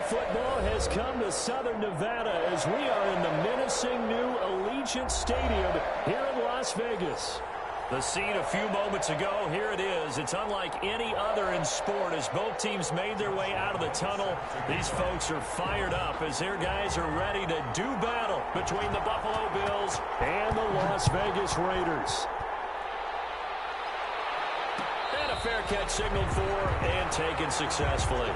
football has come to Southern Nevada as we are in the menacing new Allegiant Stadium here in Las Vegas. The scene a few moments ago, here it is. It's unlike any other in sport as both teams made their way out of the tunnel. These folks are fired up as their guys are ready to do battle between the Buffalo Bills and the Las Vegas Raiders. And a fair catch signaled for and taken successfully.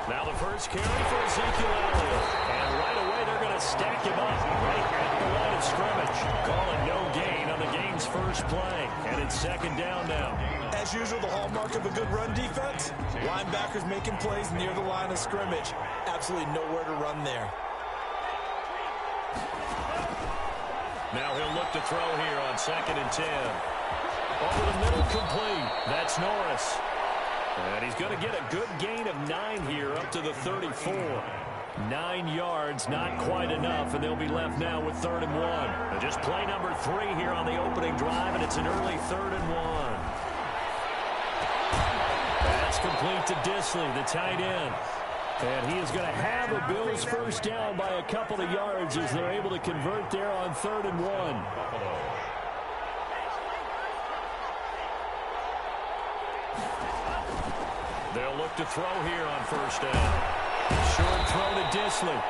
Now the first carry for Ezekiel Elliott. And right away they're going to stack him up right at the line of scrimmage. Calling no gain on the game's first play. And it's second down now. As usual, the hallmark of a good run defense. Linebackers making plays near the line of scrimmage. Absolutely nowhere to run there. Now he'll look to throw here on 2nd and 10. Over the middle, complete. That's Norris. And he's going to get a good gain of 9 here up to the 34. 9 yards, not quite enough, and they'll be left now with 3rd and 1. And just play number 3 here on the opening drive, and it's an early 3rd and 1. That's complete to Disley, the tight end. And he is going to have a Bills first down by a couple of yards as they're able to convert there on 3rd and 1. They'll look to throw here on first down. Short throw to Disley.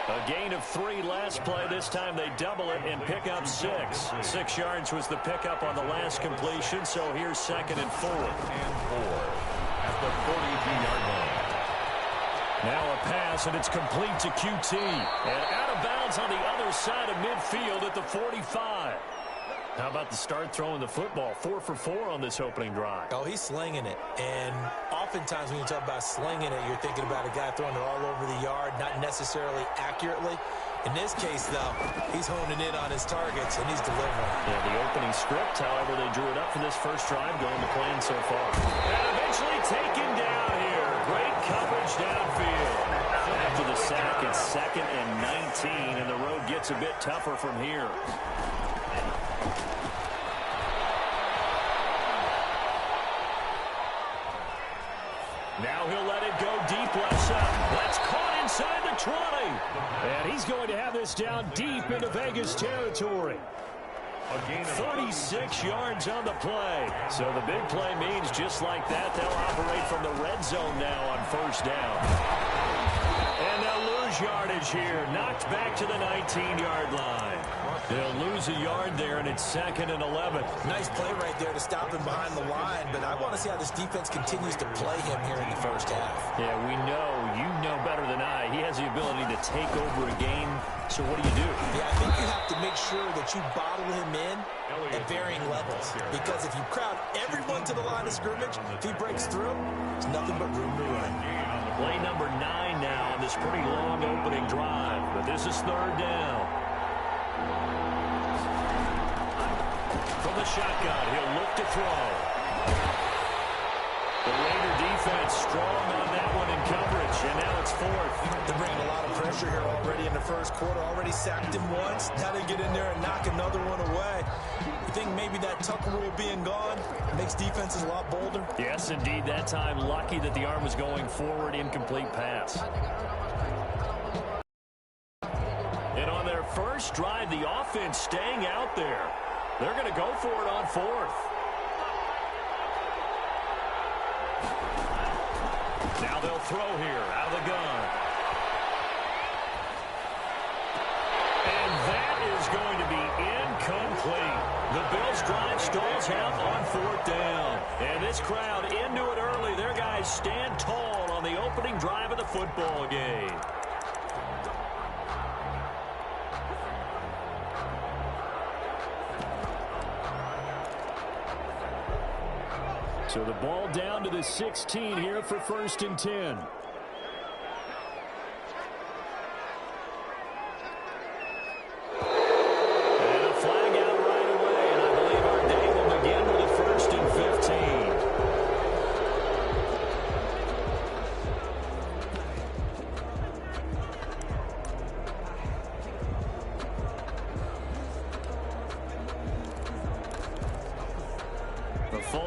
A gain of 3 last play. This time they double it and pick up 6. 6 yards was the pickup on the last completion, so here's 2nd and 4. And 4 at the 43-yard line. Now a pass, and it's complete to QT. And out of bounds on the other side of midfield at the 45. How about the start throwing the football? 4 for 4 on this opening drive. Oh, he's slinging it. And oftentimes when you talk about slinging it, you're thinking about a guy throwing it all over the yard, not necessarily accurately. In this case, though, he's honing in on his targets, and he's delivering. Yeah, the opening script, however, they drew it up for this first drive, going to plan so far. And eventually taken down here. Great coverage downfield. After the sack, it's 2nd and 19, and the road gets a bit tougher from here. Now he'll let it go deep left side. That's caught inside the 20. And he's going to have this down deep into Vegas territory. 36 yards on the play. So the big play means just like that, they'll operate from the red zone now on first down. And they'll lose yardage here. Knocked back to the 19-yard line. They'll lose a yard there, and it's 2nd and 11. Nice play right there to stop him behind the line, but I want to see how this defense continues to play him here in the first half. Yeah, we know, you know better than I, he has the ability to take over a game. So what do you do? Yeah, I think you have to make sure that you bottle him in at varying levels, because if you crowd everyone to the line of scrimmage, if he breaks through, there's nothing but room to run. Play number 9 now on this pretty long opening drive, but this is 3rd down. From the shotgun, he'll look to throw. The Raider defense strong on that one in coverage, and now it's 4th. They're bringing a lot of pressure here already in the first quarter. Already sacked him once. Now they get in there and knock another one away. You think maybe that Tucker rule being gone makes defenses a lot bolder? Yes, indeed. That time, lucky that the arm was going forward, incomplete pass. And on their first drive, the offense staying out there. They're going to go for it on 4th. Now they'll throw here out of the gun. And that is going to be incomplete. The Bills drive stalls out on 4th down. And this crowd into it early. Their guys stand tall on the opening drive of the football game. So the ball down to the 16 here for 1st and 10.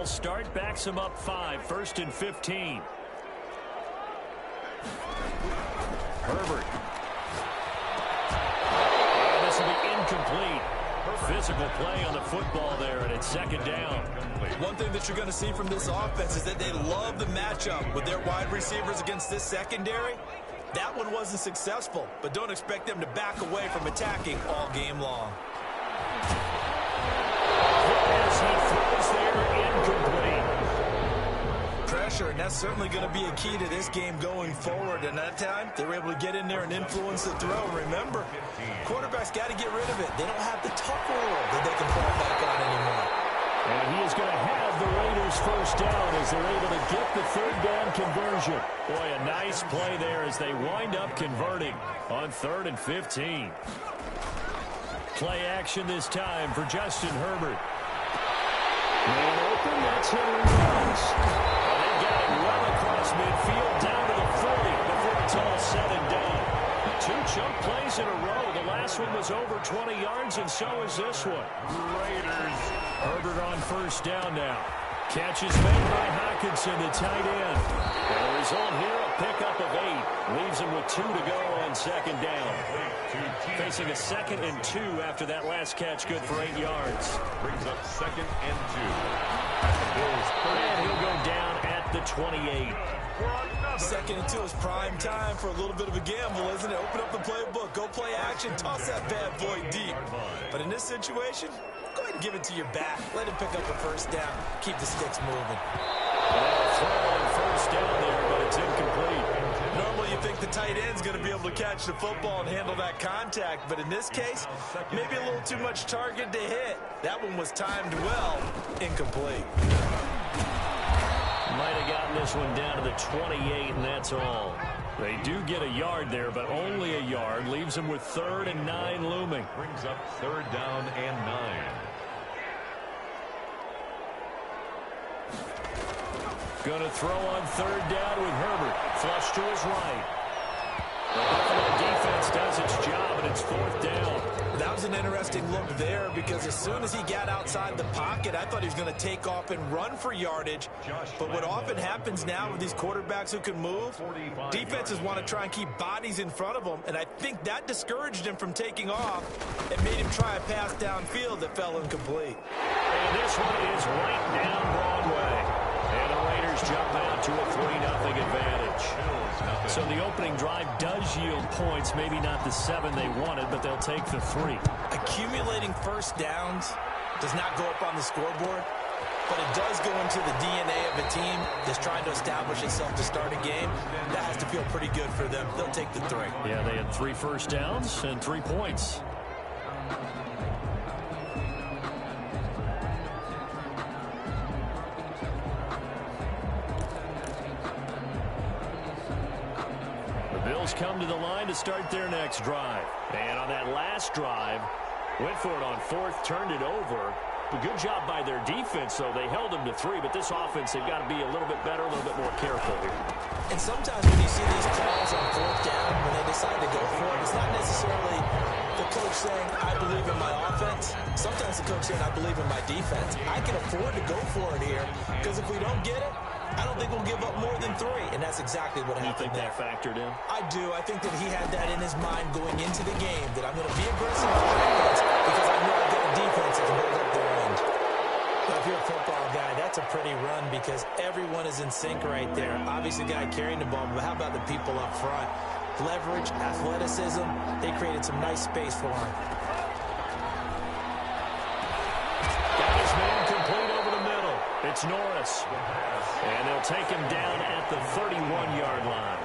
false start backs him up 5, 1st and 15. Herbert. And this will be incomplete. Physical play on the football there, and it's 2nd down. One thing that you're going to see from this offense is that they love the matchup with their wide receivers against this secondary. That one wasn't successful, but don't expect them to back away from attacking all game long. As he throws there, incomplete. Pressure, and that's certainly going to be a key to this game going forward. And that time, they were able to get in there and influence the throw. Remember, quarterbacks got to get rid of it. They don't have the tuck rule that they can fall back on anymore. And he is going to have the Raiders 1st down as they're able to get the 3rd down conversion. Boy, a nice play there as they wind up converting on 3rd and 15. Play action this time for Justin Herbert. Man open, that's Henry Ruggs. They got it well across midfield, down to the 40 before it's all said and done. 2 chunk plays in a row. The last one was over 20 yards, and so is this one. Raiders. Herbert on 1st down now. Catch is made by Hockenson, the tight end. And the result here, a pickup of 8. Leaves him with 2 to go on 2nd down. Facing a 2nd and 2 after that last catch, good for 8 yards. Brings up 2nd and 2. And he'll go down at the 28. 2nd and 2 is prime time for a little bit of a gamble, isn't it? Open up the playbook, go play action, toss that bad boy deep. But in this situation, go ahead and give it to your back. Let him pick up a 1st down. Keep the sticks moving. Throw on 1st down there, but it's incomplete. Normally you think the tight end's going to be able to catch the football and handle that contact, but in this case, maybe a little too much target to hit. That one was timed well, incomplete. Might have gotten this one down to the 28, and that's all. They do get a yard there, but only a yard. Leaves them with 3rd and 9 looming. Brings up 3rd down and 9. Going to throw on 3rd down with Herbert. Flush to his right. The Buffalo defense does its job, and it's 4th down. That was an interesting look there because as soon as he got outside the pocket, I thought he was going to take off and run for yardage. But what often happens now with these quarterbacks who can move, defenses want to try and keep bodies in front of them, and I think that discouraged him from taking off and made him try a pass downfield that fell incomplete. And this one is right down Broadway. And the Raiders jump out to a 3-0 advantage. So the opening drive does yield points, maybe not the 7 they wanted, but they'll take the 3. Accumulating 1st downs does not go up on the scoreboard, but it does go into the DNA of a team that's trying to establish itself to start a game. That has to feel pretty good for them. They'll take the 3. Yeah, they had 3 1st downs and 3 points. Come to the line to start their next drive. And on that last drive, went for it on 4th, turned it over. A good job by their defense, though. They held them to 3, but this offense, they've got to be a little bit better, a little bit more careful here. And sometimes when you see these calls on 4th down, when they decide to go for it, it's not necessarily the coach saying, I believe in my offense. Sometimes the coach saying, I believe in my defense. I can afford to go for it here, because if we don't get it, I don't think we'll give up more than 3, and that's exactly what happened there. You think that factored in? I do. I think that he had that in his mind going into the game, that I'm going to be aggressive on offense because I know I've got a defense that can hold up their end. But if you're a football guy, that's a pretty run because everyone is in sync right there. Obviously, the guy carrying the ball, but how about the people up front? Leverage, athleticism, they created some nice space for him. Got his man complete over the middle. It's Norris. And they'll take him down at the 31-yard line.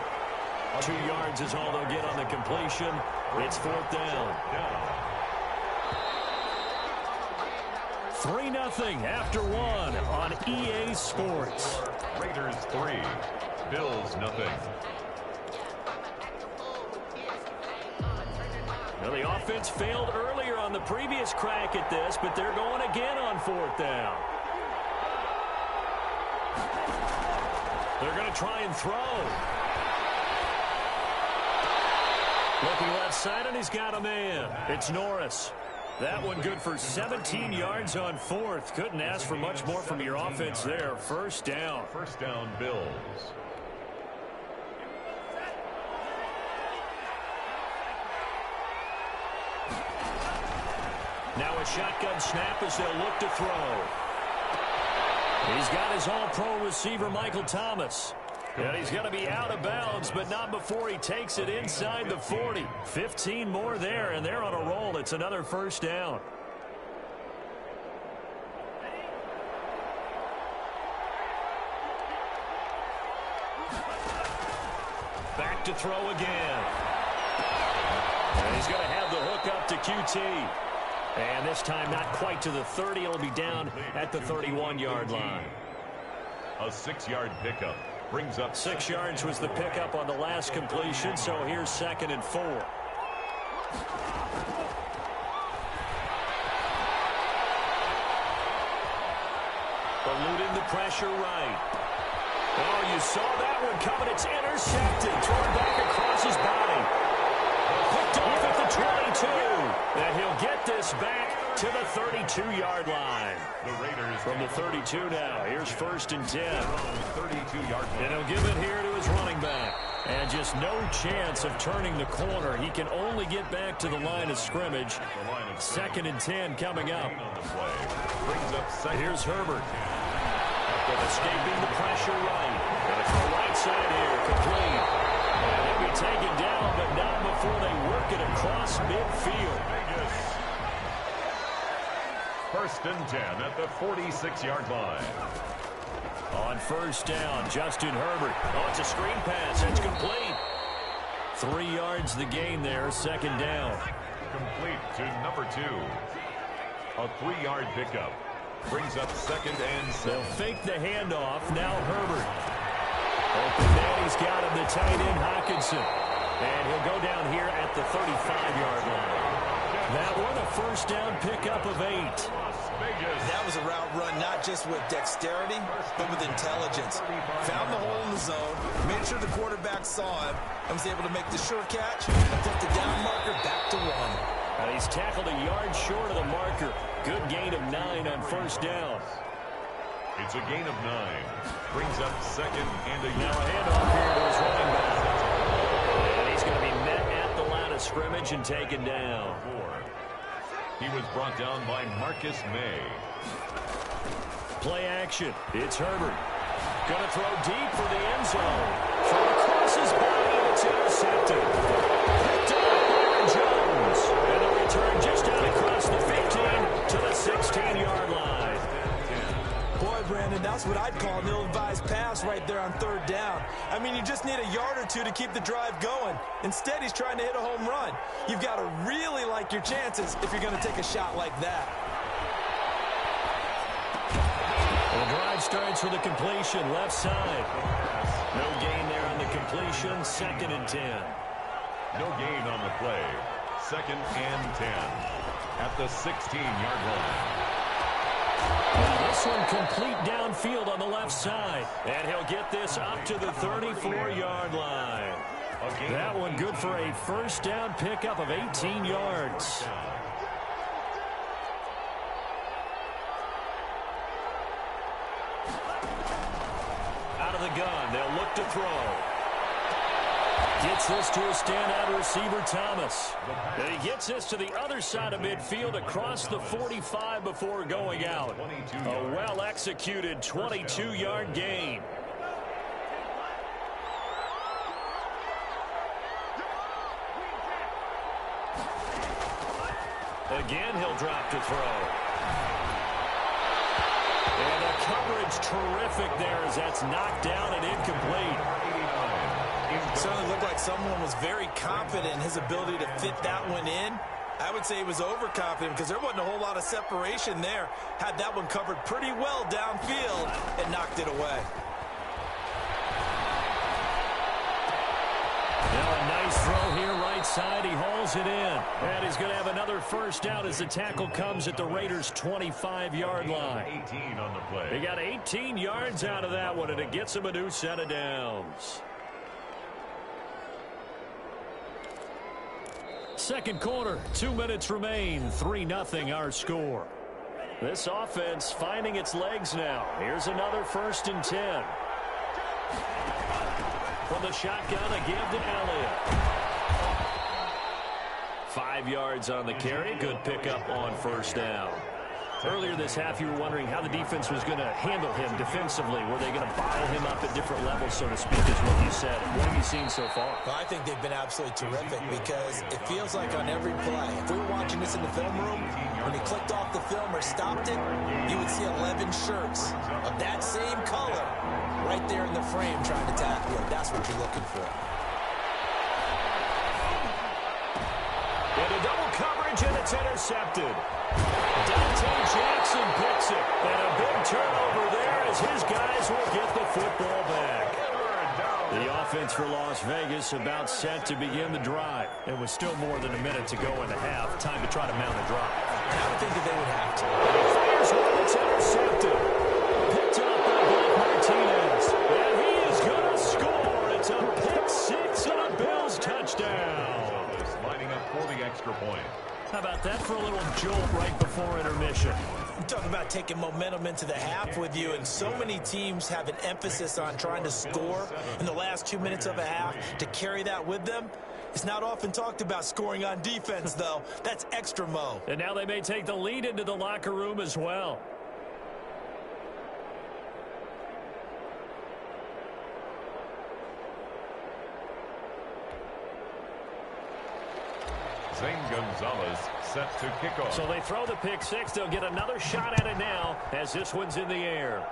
2 yards is all they'll get on the completion. It's 4th down. 3-0 after 1 on EA Sports. Raiders 3, Bills 0. Well, the offense failed earlier on the previous crack at this, but they're going again on 4th down. They're going to try and throw. Looking left side, and he's got a man. It's Norris. That one good for 17 yards on fourth. Couldn't ask for much more from your offense there. First down. First down, Bills. Now a shotgun snap as they'll look to throw. He's got his all-pro receiver, Michael Thomas. And he's going to be out of bounds, but not before he takes it inside the 40. 15 more there, and they're on a roll. It's another first down. Back to throw again. And he's going to have the hook up to QT. And this time not quite to the 30. It'll be down at the 31-yard line. A 6-yard pickup brings up 6 yards was the pickup on the last completion, so here's 2nd and 4. Eluding the pressure right. Oh, you saw that one coming. It's intercepted. Thrown back across his body. Picked off at the 22. And he'll get this back to the 32-yard line. the Raiders From the 32 now. Here's 1st and 10. 32-yard line. And he'll give it here to his running back. And just no chance of turning the corner. He can only get back to the line of scrimmage. 2nd and 10 coming up. Brings up second. Here's Herbert. Escaping the pressure right. Going to throw right side here. Complete. And he'll be taken down, but not before they work it across midfield. Vegas. 1st and 10 at the 46-yard line. On 1st down, Justin Herbert. Oh, it's a screen pass. It's complete. 3 yards the gain there. 2nd down. Complete to number 2. A 3-yard pickup. Brings up 2nd and 7. They'll fake the handoff. Now Herbert. Open man, he's got him, the tight end, Hockenson. And he'll go down here at the 35-yard line. That one a 1st down pickup of 8. That was a route run not just with dexterity, but with intelligence. Found the hole in the zone, made sure the quarterback saw him, and was able to make the sure catch and put the down marker back to 1. And he's tackled a yard short of the marker. Good gain of 9 on 1st down. It's a gain of 9. Brings up 2nd and a Now yard. a handoff here to his running back. And he's going to be met at the line of scrimmage and taken down. He was brought down by Marcus May. Play action. It's Herbert. Going to throw deep for the end zone. Throw across his body, and it's intercepted. Picked up by Jones. And the return just out across the 15 to the 16-yard line. Boy, Brandon, that's what I'd call an ill-advised pass right there on 3rd down. I mean, you just need a yard or two to keep the drive going. Instead, he's trying to hit a home run. You've got to really like your chances if you're going to take a shot like that. The drive starts with a completion left side. No gain there on the completion. 2nd and 10. No gain on the play. 2nd and 10 at the 16-yard line. And this one complete downfield on the left side. And he'll get this up to the 34-yard line. That one good for a 1st down pickup of 18 yards. Out of the gun, they'll look to throw. Gets this to a standout receiver, Thomas. And he gets this to the other side of midfield across the 45 before going out. A well-executed 22-yard gain. Again, he'll drop to throw. And the coverage terrific there as that's knocked down and incomplete. Certainly looked like someone was very confident in his ability to fit that one in. I would say he was overconfident because there wasn't a whole lot of separation there. Had that one covered pretty well downfield and knocked it away. Now a nice throw here right side. He hauls it in. And he's going to have another 1st down as the tackle comes at the Raiders' 25-yard line. 18 on the play. They got 18 yards out of that one, and it gets him a new set of downs. second quarter. 2 minutes remain. 3-0 our score. This offense finding its legs now. Here's another 1st and 10. From the shotgun, a give to Elliott. 5 yards on the carry. Good pickup on 1st down. Earlier this half, you were wondering how the defense was going to handle him defensively. Were they going to bottle him up at different levels, so to speak, is what you said. What have you seen so far? Well, I think they've been absolutely terrific because it feels like on every play, if we were watching this in the film room, when he clicked off the film or stopped it, you would see 11 shirts of that same color right there in the frame trying to tackle him. That's what you're looking for. Into double coverage, and it's intercepted. Dante Jackson picks it. And a big turnover there as his guys will get the football back. The offense for Las Vegas about set to begin the drive. It was still more than a minute to go in the half. Time to try to mount a drive. And I would think that they would have to. Fires one that's intercepted. Picked up by Blake Martinez. And he is going to score. It's a pick six and a Bills touchdown. Lining up for the extra point. How about that for a little jolt right before intermission? I'm talking about taking momentum into the half with you, and so many teams have an emphasis on trying to score in the last 2 minutes of a half to carry that with them. It's not often talked about scoring on defense, though. That's extra mo. And now they may take the lead into the locker room as well. Zane Gonzalez set to kick off. So they throw the pick six. They'll get another shot at it now as this one's in the air.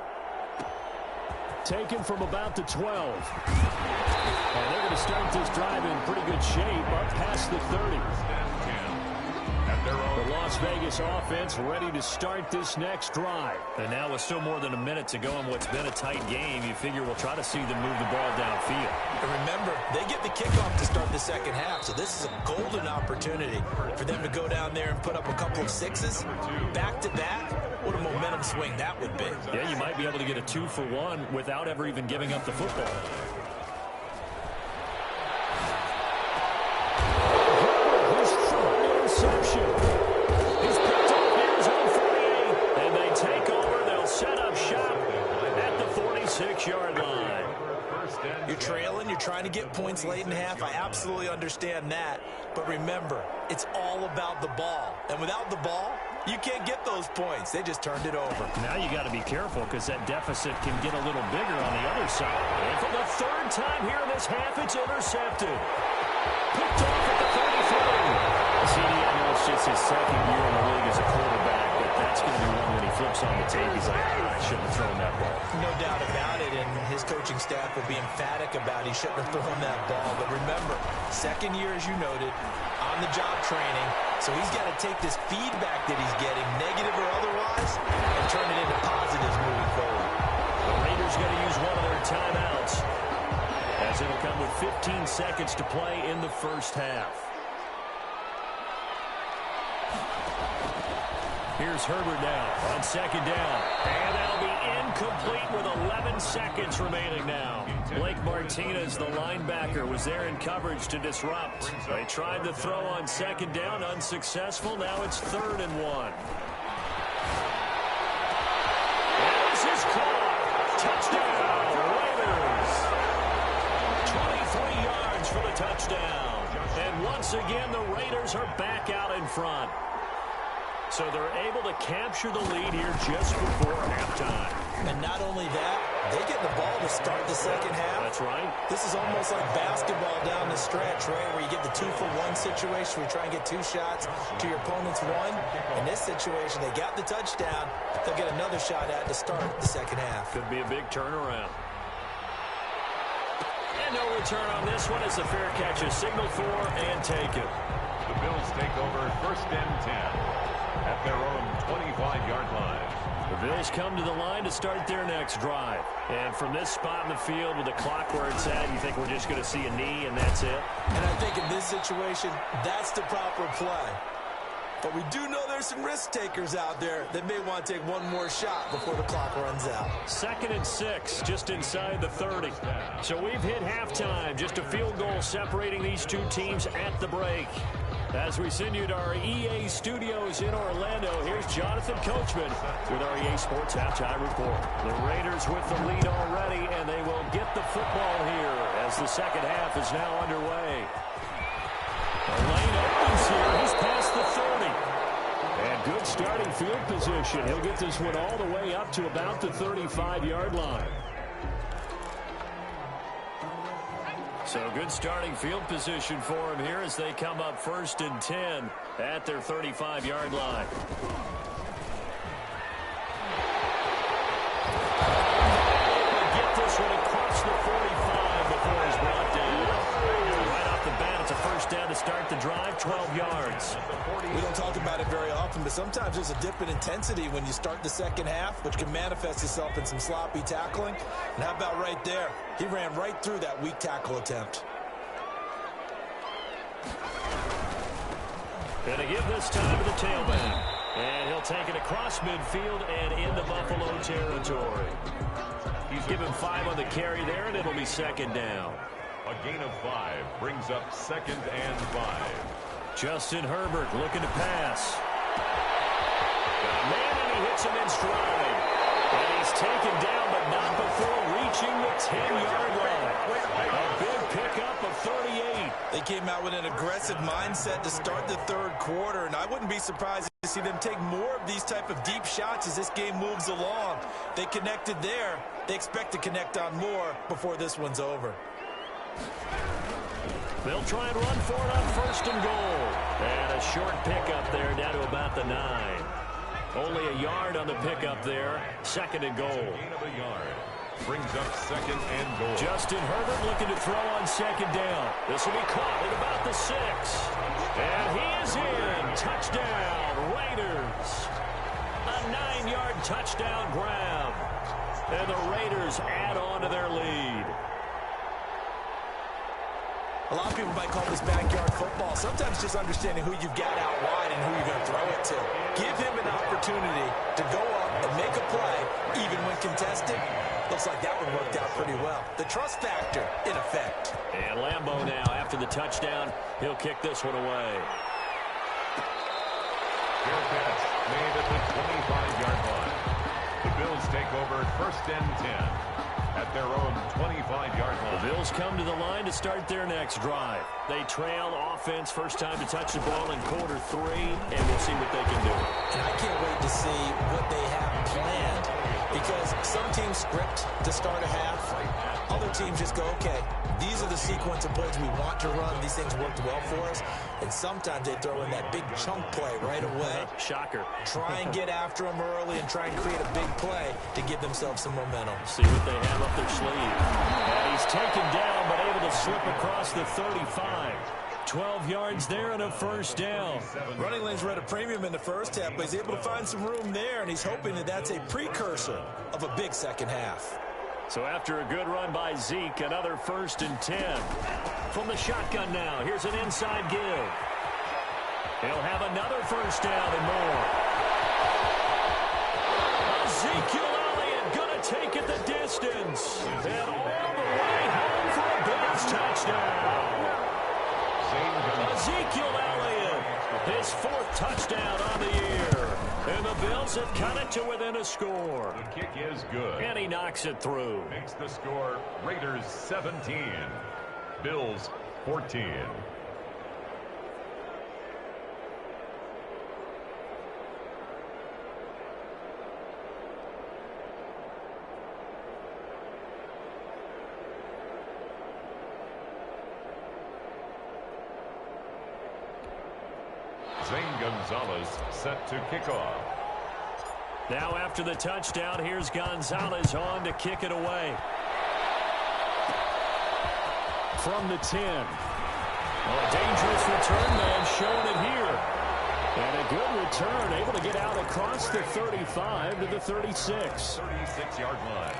Taken from about the 12. And they're going to start this drive in pretty good shape up past the 30. The Las Vegas offense ready to start this next drive. And now with still more than a minute to go in what's been a tight game, you figure we'll try to see them move the ball downfield. And remember, they get the kickoff to start the second half, so this is a golden opportunity for them to go down there and put up a couple of sixes. Back-to-back, what a momentum swing that would be. Yeah, you might be able to get a 2-for-1 without ever even giving up the football. Interception. He's picked up near his own 48, and they take over. They'll set up shop at the 46-yard line. You're trailing, you're trying to get points late in half. I absolutely understand that. But remember, it's all about the ball. And without the ball, you can't get those points. They just turned it over. Now you got to be careful because that deficit can get a little bigger on the other side. And for the third time here in this half, it's intercepted. Picked off at the 33. CD, I know it's just his second year in the league as a quarterback, but that's going to be one when he flips on the tape. He's like, I shouldn't have thrown that ball. No doubt about it, and his coaching staff will be emphatic about he shouldn't have thrown that ball. But remember, second year, as you noted, on-the-job training, so he's got to take this feedback that he's getting, negative or otherwise, and turn it into positives moving forward. The Raiders going to use one of their timeouts, as it'll come with 15 seconds to play in the first half. Here's Herbert now on second down. And that'll be incomplete with 11 seconds remaining now. Blake Martinez, the linebacker, was there in coverage to disrupt. They tried to throw on second down, unsuccessful. Now it's 3rd and 1. There's his call. Touchdown, Raiders. 23 yards for the touchdown. And once again, the Raiders are back out in front. So they're able to capture the lead here just before halftime. And not only that, they get the ball to start the second half. That's right. This is almost like basketball down the stretch, right, where you get the 2-for-1 situation where you try and get 2 shots to your opponent's 1. In this situation, they got the touchdown. They'll get another shot at to start the second half. Could be a big turnaround. And no return on this one. It's a fair catch, a signal for and taken. The Bills take over 1st and 10. At their own 25-yard line. The Bills come to the line to start their next drive. And from this spot in the field with the clock where it's at, you think we're just going to see a knee and that's it? And I think in this situation, that's the proper play. But we do know there's some risk takers out there that may want to take one more shot before the clock runs out. 2nd and 6, just inside the 30. So we've hit halftime. Just a field goal separating these two teams at the break. As we send you to our EA studios in Orlando, here's Jonathan Coachman with our EA Sports Halftime Report. The Raiders with the lead already, and they will get the football here as the second half is now underway. The lane opens here. He's past the 30. And good starting field position. He'll get this one all the way up to about the 35-yard line. So good starting field position for him here as they come up 1st and 10 at their 35-yard line. Get this one across the 45 before he's brought down. Right off the bat, it's a first down to start the drive, 12 yards. We don't talk about it very often, but sometimes there's a dip in intensity when you start the second half, which can manifest itself in some sloppy tackling. And how about right there? He ran right through that weak tackle attempt. Going to give this time to the tailback. And he'll take it across midfield and into Buffalo territory. He's given 5 on the carry there, and it'll be 2nd down. A gain of 5 brings up 2nd and 5. Justin Herbert looking to pass. Got a man, and he hits him in stride. And he's taken down, but not before reaching the 10-yard line. A big pickup of 38. They came out with an aggressive mindset to start the third quarter, and I wouldn't be surprised to see them take more of these type of deep shots as this game moves along. They connected there. They expect to connect on more before this one's over. They'll try and run for it on 1st and goal. And a short pickup there down to about the 9. Only a yard on the pickup there. 2nd and goal. Gain of a yard brings up 2nd and goal. Justin Herbert looking to throw on 2nd down. This will be caught at about the 6. And he is in. Touchdown, Raiders. A 9-yard touchdown grab. And the Raiders add on to their lead. A lot of people might call this backyard football. Sometimes just understanding who you've got out wide and who you're going to throw it to. Give him an opportunity to go up and make a play, even when contested. Looks like that one worked out pretty well. The trust factor, in effect. And Lambeau now, after the touchdown, he'll kick this one away. Fair catch made at the 25-yard line. The Bills take over 1st and 10. At their own 25-yard line. The Bills come to the line to start their next drive. They trail offense, first time to touch the ball in quarter 3, and we'll see what they can do. And I can't wait to see what they have planned, because some teams script to start a half. Other teams just go, okay, these are the sequence of plays we want to run. These things worked well for us. And sometimes they throw in that big chunk play right away. Shocker. Try and get after them early and try and create a big play to give themselves some momentum. See what they have up their sleeve. And he's taken down, but able to slip across the 35. 12 yards there and a first down. Running lanes were at a premium in the first half, but he's able to find some room there, and he's hoping that that's a precursor of a big second half. So after a good run by Zeke, another 1st and 10. From the shotgun now, here's an inside give. He'll have another first down and more. Ezekiel Elliott going to take it the distance. And all the way home for a Bills touchdown. Ezekiel Elliott, his 4th touchdown on the year. And the Bills have cut it to within a score. The kick is good. And he knocks it through. Makes the score Raiders 17. Bills 14. Zane Gonzalez set to kick off. Now after the touchdown, here's Gonzalez on to kick it away. From the 10. Well, a dangerous return man showing it here. And a good return, able to get out across the 35 to the 36. 36-yard line.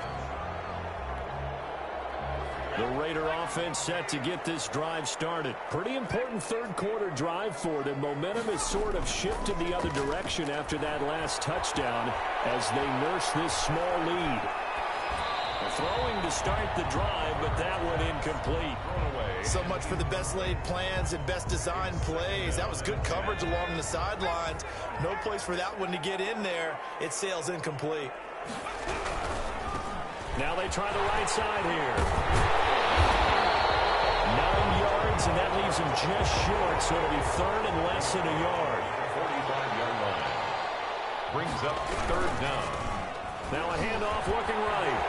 The Raider offense set to get this drive started. Pretty important third quarter drive for them. Momentum has sort of shifted the other direction after that last touchdown as they nurse this small lead. Throwing to start the drive, but that one incomplete. So much for the best laid plans and best designed plays. That was good coverage along the sidelines. No place for that one to get in there. It sails incomplete. Now they try the right side here. 9 yards, and that leaves him just short, so it'll be third and less than a yard. 45-yard line. Brings up third down. Now a handoff looking right.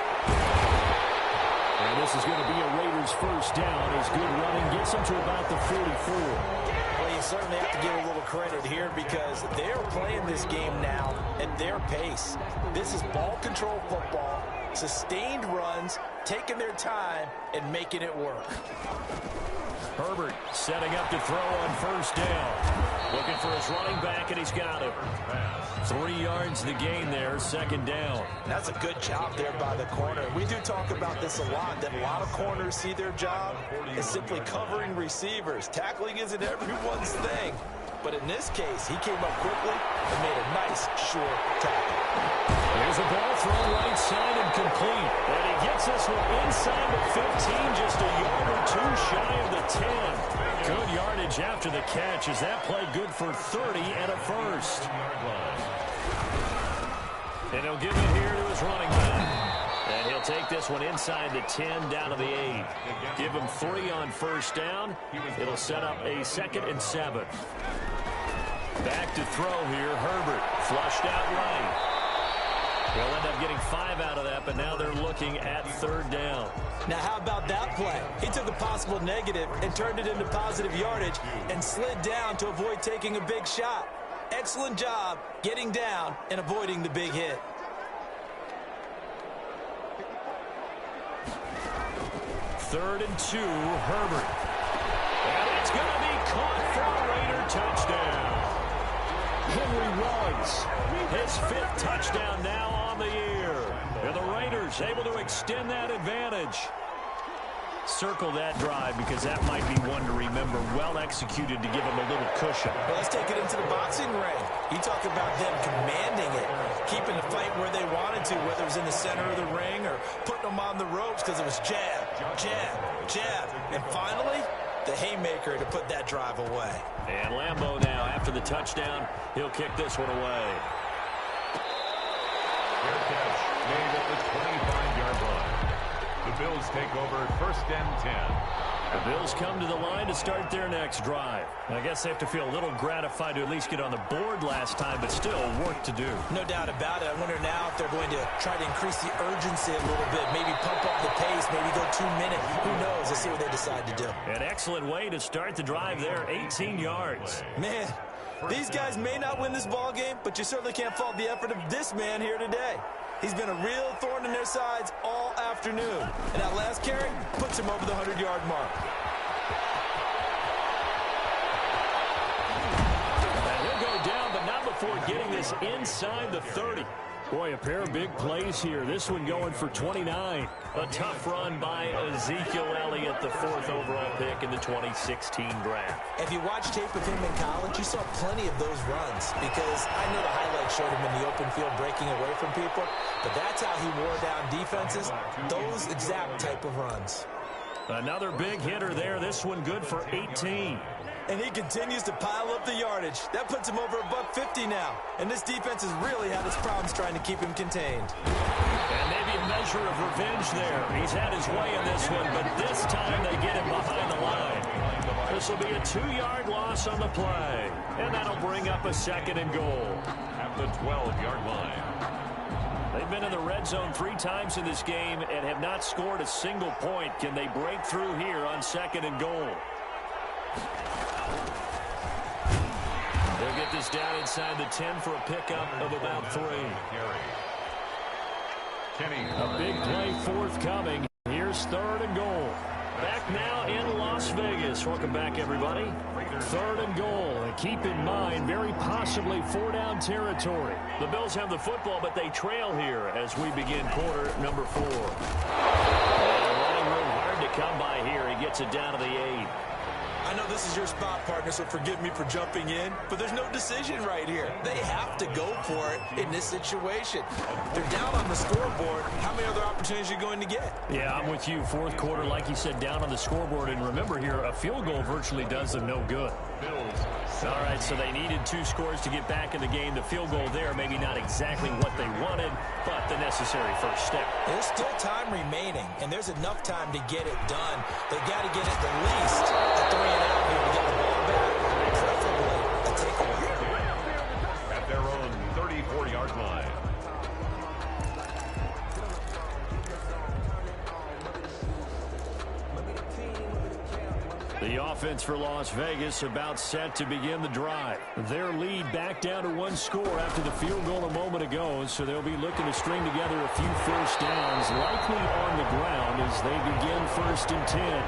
And this is going to be a Raiders first down as good running gets them to about the 44. Well, you certainly have to give a little credit here because they're playing this game now at their pace. This is ball control football, sustained runs, taking their time, and making it work. Herbert setting up to throw on first down. Looking for his running back, and he's got him. 3 yards the gain there, second down. That's a good job there by the corner. We do talk about this a lot, that a lot of corners see their job as simply covering receivers. Tackling isn't everyone's thing. But in this case, he came up quickly and made a nice, short tackle. There's a ball thrown right side and complete. And he gets this one inside the 15, just a yard or two shy of the 10. Good yardage after the catch as that play good for 30 and a first. And he'll give it here to his running back. And he'll take this one inside the 10 down to the 8. Give him 3 on first down. It'll set up a 2nd and 7. Back to throw here, Herbert. Flushed out right. They'll end up getting 5 out of that, but now they're looking at third down. Now, how about that play? He took a possible negative and turned it into positive yardage and slid down to avoid taking a big shot. Excellent job getting down and avoiding the big hit. Third and 2, Herbert. And it's going to be caught for a Raider touchdown. Henry Ruggs, his 5th touchdown now on the year. And the Raiders able to extend that advantage. Circle that drive because that might be one to remember. Well executed to give them a little cushion. Well, let's take it into the boxing ring. You talk about them commanding it, keeping the fight where they wanted to, whether it was in the center of the ring or putting them on the ropes because it was jab, jab, jab. And finally, the haymaker to put that drive away. And Lambeau now, after the touchdown, he'll kick this one away. Fair catch made at the 25-yard line. The Bills take over first and 10. The Bills come to the line to start their next drive. I guess they have to feel a little gratified to at least get on the board last time, but still work to do. No doubt about it. I wonder now if they're going to try to increase the urgency a little bit, maybe pump up the pace, maybe go 2 minutes. Who knows? Let's see what they decide to do. An excellent way to start the drive there, 18 yards. Man, these guys may not win this ball game, but you certainly can't fault the effort of this man here today. He's been a real thorn in their sides all afternoon. And that last carry puts him over the 100-yard mark. And he'll go down, but not before getting this inside the 30. Boy, a pair of big plays here. This one going for 29. A tough run by Ezekiel Elliott, the 4th overall pick in the 2016 draft. If you watch tape of him in college, you saw plenty of those runs because I know the highlights showed him in the open field breaking away from people, but that's how he wore down defenses, those exact type of runs. Another big hitter there. This one good for 18. And he continues to pile up the yardage. That puts him over $150 now. And this defense has really had its problems trying to keep him contained. And maybe a measure of revenge there. He's had his way in this one, but this time they get him behind the line. This will be a 2-yard loss on the play. And that'll bring up a 2nd and goal. At the 12-yard line. They've been in the red zone 3 times in this game and have not scored a single point. Can they break through here on 2nd and goal? They'll get this down inside the 10 for a pickup of about 3. A big play forthcoming. Here's 3rd and goal. Back now in Las Vegas. Welcome back, everybody. 3rd and goal. And keep in mind, very possibly 4-down territory. The Bills have the football, but they trail here as we begin quarter number 4. And running room hard to come by here. He gets it down to the 8. I know this is your spot, partner, so forgive me for jumping in, but there's no decision right here. They have to go for it in this situation. They're down on the scoreboard. How many other opportunities are you going to get? Yeah, I'm with you. Fourth quarter, like you said, down on the scoreboard. And remember here, a field goal virtually does them no good. All right, so they needed 2 scores to get back in the game. The field goal there, maybe not exactly what they wanted, but the necessary first step. There's still time remaining, and there's enough time to get it done. They've got to get it the least a 3 and out here to get the ball back, preferably a takeaway. At their own 34-yard line. The offense for Las Vegas about set to begin the drive. Their lead back down to 1 score after the field goal a moment ago, so they'll be looking to string together a few first downs, likely on the ground as they begin 1st and 10.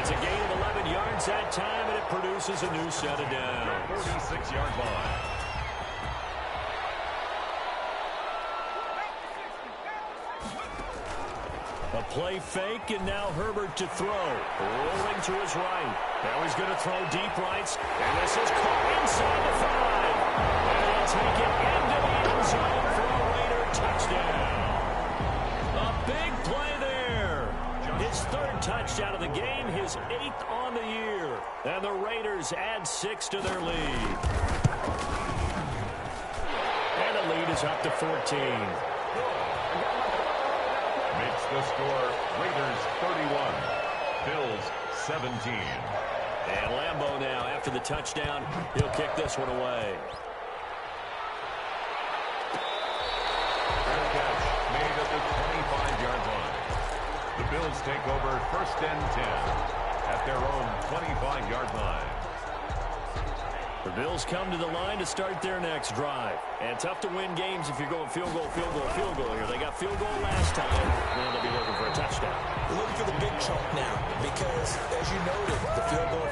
It's a gain of 11 yards that time, and it produces a new set of downs. 46-yard line. A play fake, and now Herbert to throw. Rolling to his right. Now he's going to throw deep right. And this is caught inside the 5. And he'll take it into the end zone for a Raider touchdown. A big play there. His 3rd touchdown of the game, his 8th on the year. And the Raiders add 6 to their lead. And the lead is up to 14. Makes the score Raiders 31, Bills 17. And Lambeau now, after the touchdown, he'll kick this one away. Fair catch made at the 25-yard line. The Bills take over 1st and 10 at their own 25-yard line. The Bills come to the line to start their next drive. And tough to win games if you're going field goal, field goal, field goal here. They got field goal last time, and they'll be looking for a touchdown. They're looking for the big chunk now because, as you noted, the field goal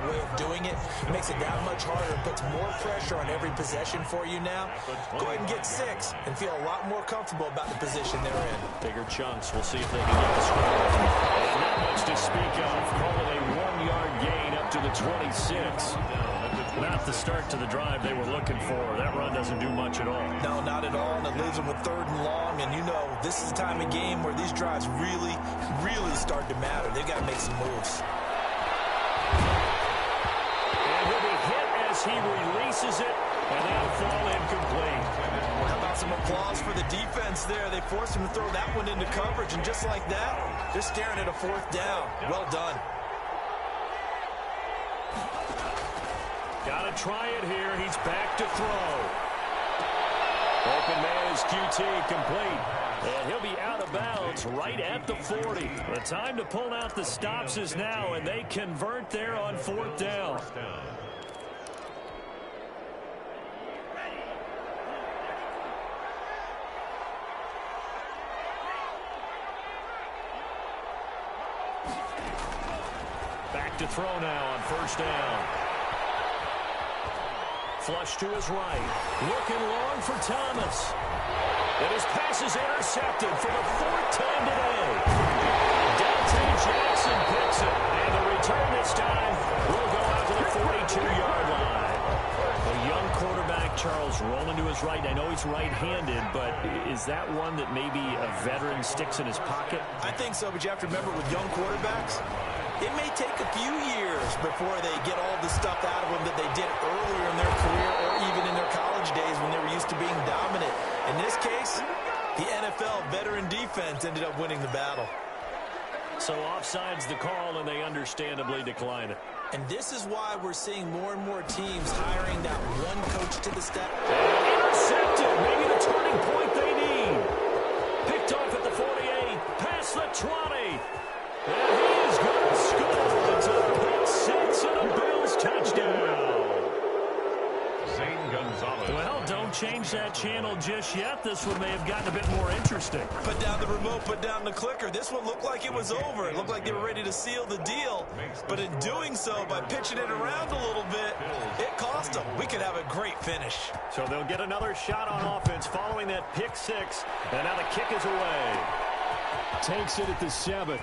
way of doing it makes it that much harder and puts more pressure on every possession for you now. Go ahead and get 6 and feel a lot more comfortable about the position they're in. Bigger chunks. We'll see if they can get the score. And not much to speak of. Call it a 1-yard gain up to the 26. Not the start to the drive they were looking for. That run doesn't do much at all. No, not at all, and it leaves them with 3rd and long, and you know this is the time of game where these drives really, really start to matter. They've got to make some moves. And he'll be hit as he releases it, and that'll fall incomplete. How about some applause for the defense there? They forced him to throw that one into coverage, and just like that, they're staring at a 4th down. Well done. Got to try it here. He's back to throw. Open man is QT complete. And he'll be out of bounds right at the 40. The time to pull out the stops is now, and they convert there on 4th down. Back to throw now on 1st down. Flush to his right. Looking long for Thomas. And his pass is intercepted for the 4th time today. Dante Jackson picks it. And the return this time will go out to the 42-yard line. A young quarterback, Charles, rolling to his right. I know he's right-handed, but is that one that maybe a veteran sticks in his pocket? I think so, but you have to remember with young quarterbacks, it may take a few years before they get all the stuff out of them that they did earlier in their career or even in their college days when they were used to being dominant. In this case, the NFL veteran defense ended up winning the battle. So offside's the call, and they understandably decline it. And this is why we're seeing more and more teams hiring that one coach to the step. Intercepted. Maybe the turning point they need. Picked off at the 48. Past the 20. And he is going to score. It's a pick 6 and a Bills touchdown. Zane Gonzalez. Well, don't change that channel just yet. This one may have gotten a bit more interesting. Put down the remote, put down the clicker. This one looked like it was over. It looked like they were ready to seal the deal. But in doing so, by pitching it around a little bit, it cost them. We could have a great finish. So they'll get another shot on offense following that pick 6. And now the kick is away. Takes it at the 7.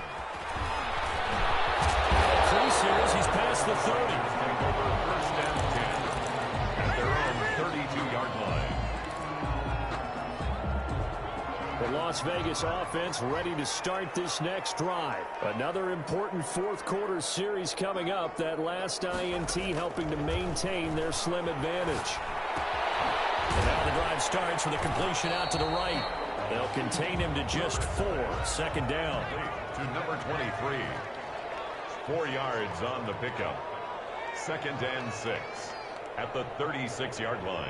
The Las Vegas offense ready to start this next drive. Another important fourth quarter series coming up. That last INT helping to maintain their slim advantage. And now the drive starts with a completion out to the right. They'll contain him to just 4. Second down. To number 23. 4 yards on the pickup. 2nd and 6 at the 36-yard line.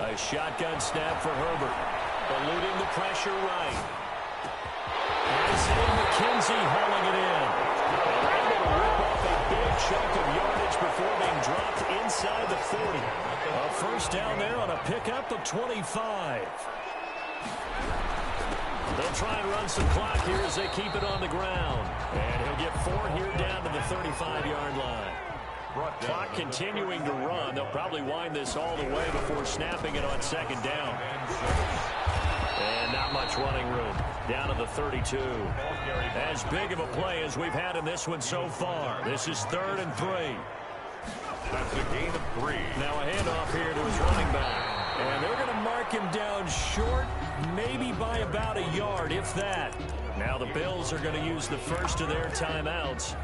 A shotgun snap for Herbert. Eluding the pressure right. Isaiah McKenzie hauling it in. And able to rip off a big chunk of yardage before being dropped inside the 40. A first down there on a pickup of 25. They'll try and run some clock here as they keep it on the ground. And he'll get 4 here down to the 35-yard line. Clock continuing to run. They'll probably wind this all the way before snapping it on second down. And not much running room. Down to the 32. As big of a play as we've had in this one so far. This is 3rd and 3. That's a gain of 3. Now a handoff here to his running back. And they're going to mark him down short, maybe by about a yard, if that. Now the Bills are going to use the first of their timeouts.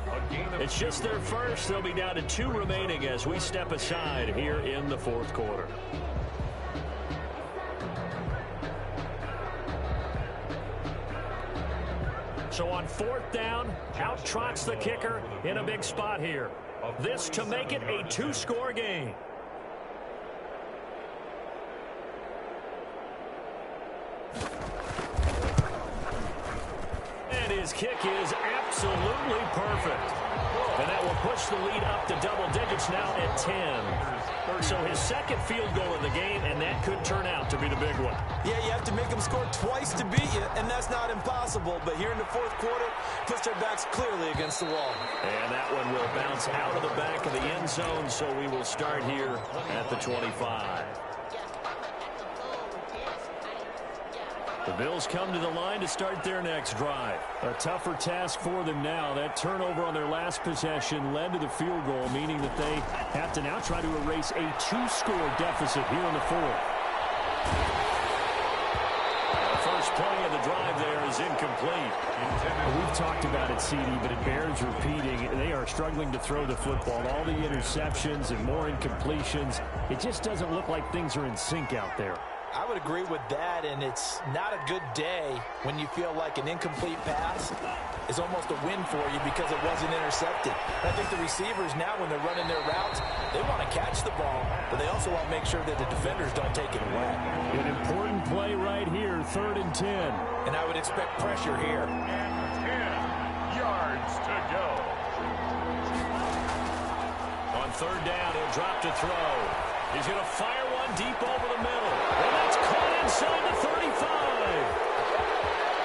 It's just their first. They'll be down to 2 remaining as we step aside here in the fourth quarter. So on 4th down, out trots the kicker in a big spot here. This to make it a 2-score game. And his kick is absolutely perfect. And that will push the lead up to double digits now at 10. So his 2nd field goal of the game, and that could turn out to be the big one. Yeah, you have to make them score twice to beat you, and that's not impossible. But here in the fourth quarter, puts their backs clearly against the wall. And that one will bounce out of the back of the end zone, so we will start here at the 25. The Bills come to the line to start their next drive. A tougher task for them now. That turnover on their last possession led to the field goal, meaning that they have to now try to erase a 2-score deficit here in the 4th. The first play of the drive there is incomplete. We've talked about it, CD, but it bears repeating. They are struggling to throw the football. All the interceptions and more incompletions. It just doesn't look like things are in sync out there. I would agree with that, and it's not a good day when you feel like an incomplete pass is almost a win for you because it wasn't intercepted. I think the receivers now, when they're running their routes, they want to catch the ball, but they also want to make sure that the defenders don't take it away. An important play right here, 3rd and 10. And I would expect pressure here. And 10 yards to go. On 3rd down, he'll drop to throw. He's going to fire one deep over the middle. And that's caught inside the 35.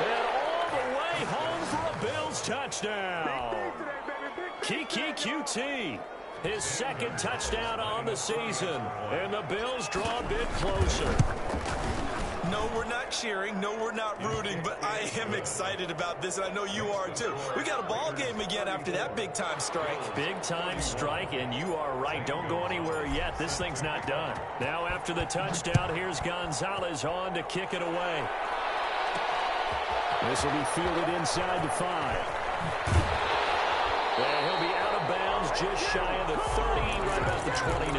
And all the way home for a Bills touchdown. Kiki QT, his 2nd touchdown on the season. And the Bills draw a bit closer. No, we're not cheering. No, we're not rooting. But I am excited about this, and I know you are too. We got a ball game again after that big-time strike. Big-time strike, and you are right. Don't go anywhere yet. This thing's not done. Now after the touchdown, here's Gonzalez on to kick it away. This will be fielded inside the 5. And he'll be out of bounds just shy of the 30, right about the 29.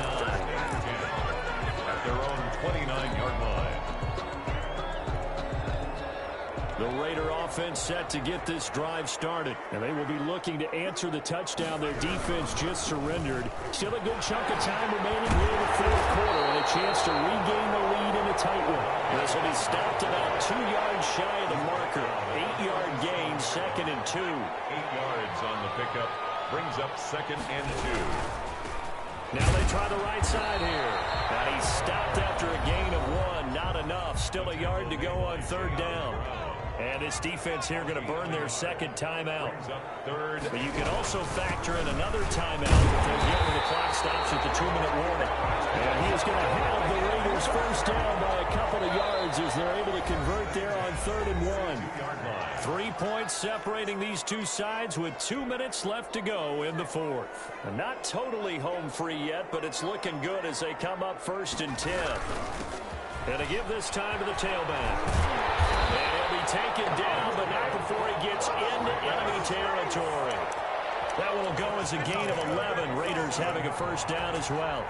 At their own 29-yard line. The Raider offense set to get this drive started. And they will be looking to answer the touchdown their defense just surrendered. Still a good chunk of time remaining here in the fourth quarter and a chance to regain the lead in a tight one. This will be stopped about 2 yards shy of the marker. 8-yard gain, 2nd and 2. 8 yards on the pickup. Brings up 2nd and 2. Now they try the right side here. And he's stopped after a gain of 1. Not enough. Still a yard to go on 3rd down. And this defense here going to burn their second timeout. But you can also factor in another timeout if they get when the clock stops at the 2-minute warning. And he is going to have the Raiders first down by a couple of yards as they're able to convert there on 3rd and 1. 3 points separating these two sides with 2 minutes left to go in the fourth. And not totally home free yet, but it's looking good as they come up 1st and 10. And to give this time to the tailback. And he'll be taken down, but not before he gets into enemy territory. That will go as a gain of 11. Raiders having a first down as well.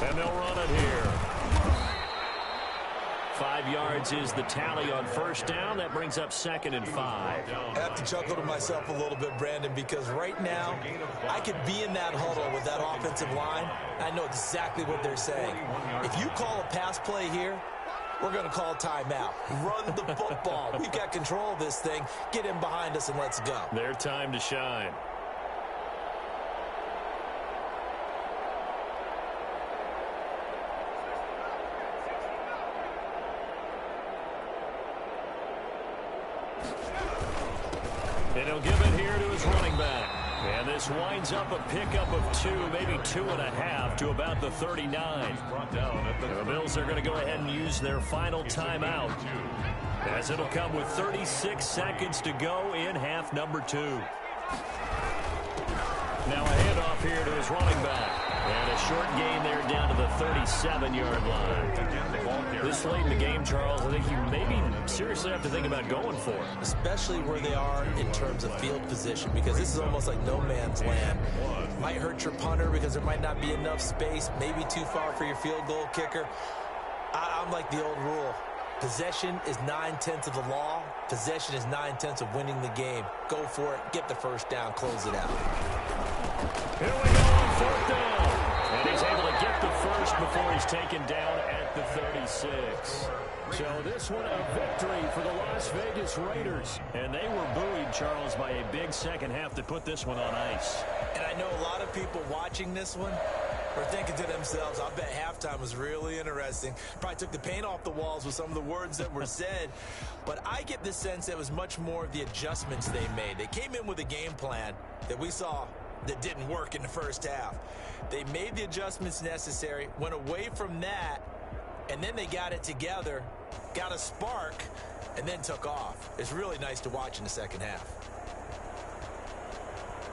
And they'll run it here. 5 yards is the tally on first down. That brings up 2nd and 5. I have to chuckle to myself a little bit, Brandon, because right now I could be in that huddle with that offensive line. I know exactly what they're saying. If you call a pass play here, we're going to call timeout. Run the football. We've got control of this thing. Get in behind us and let's go. Their time to shine. And he'll give it here to his running back. And this winds up a pickup of 2, maybe 2.5 to about the 39. The Bills are going to go ahead and use their final timeout, as it'll come with 36 seconds to go in half number 2. Now a handoff here to his running back. And a short gain there down to the 37-yard line. This late in the game, Charles, I think you maybe seriously have to think about going for it. Especially where they are in terms of field position, because this is almost like no man's land. Might hurt your punter because there might not be enough space, maybe too far for your field goal kicker. I'm like the old rule. Possession is 9/10 of the law. Possession is 9/10 of winning the game. Go for it. Get the first down. Close it out. Here we go on 4th down. And he's able to get the first before he's taken down at the 36. So this one a victory for the Las Vegas Raiders. And they were buoyed, Charles, by a big second half to put this one on ice. And I know a lot of people watching this one are thinking to themselves, I bet halftime was really interesting. Probably took the paint off the walls with some of the words that were said. But I get the sense that it was much more of the adjustments they made. They came in with a game plan that we saw that didn't work in the first half. They made the adjustments necessary, went away from that, and then they got it together, got a spark, and then took off. It's really nice to watch in the second half.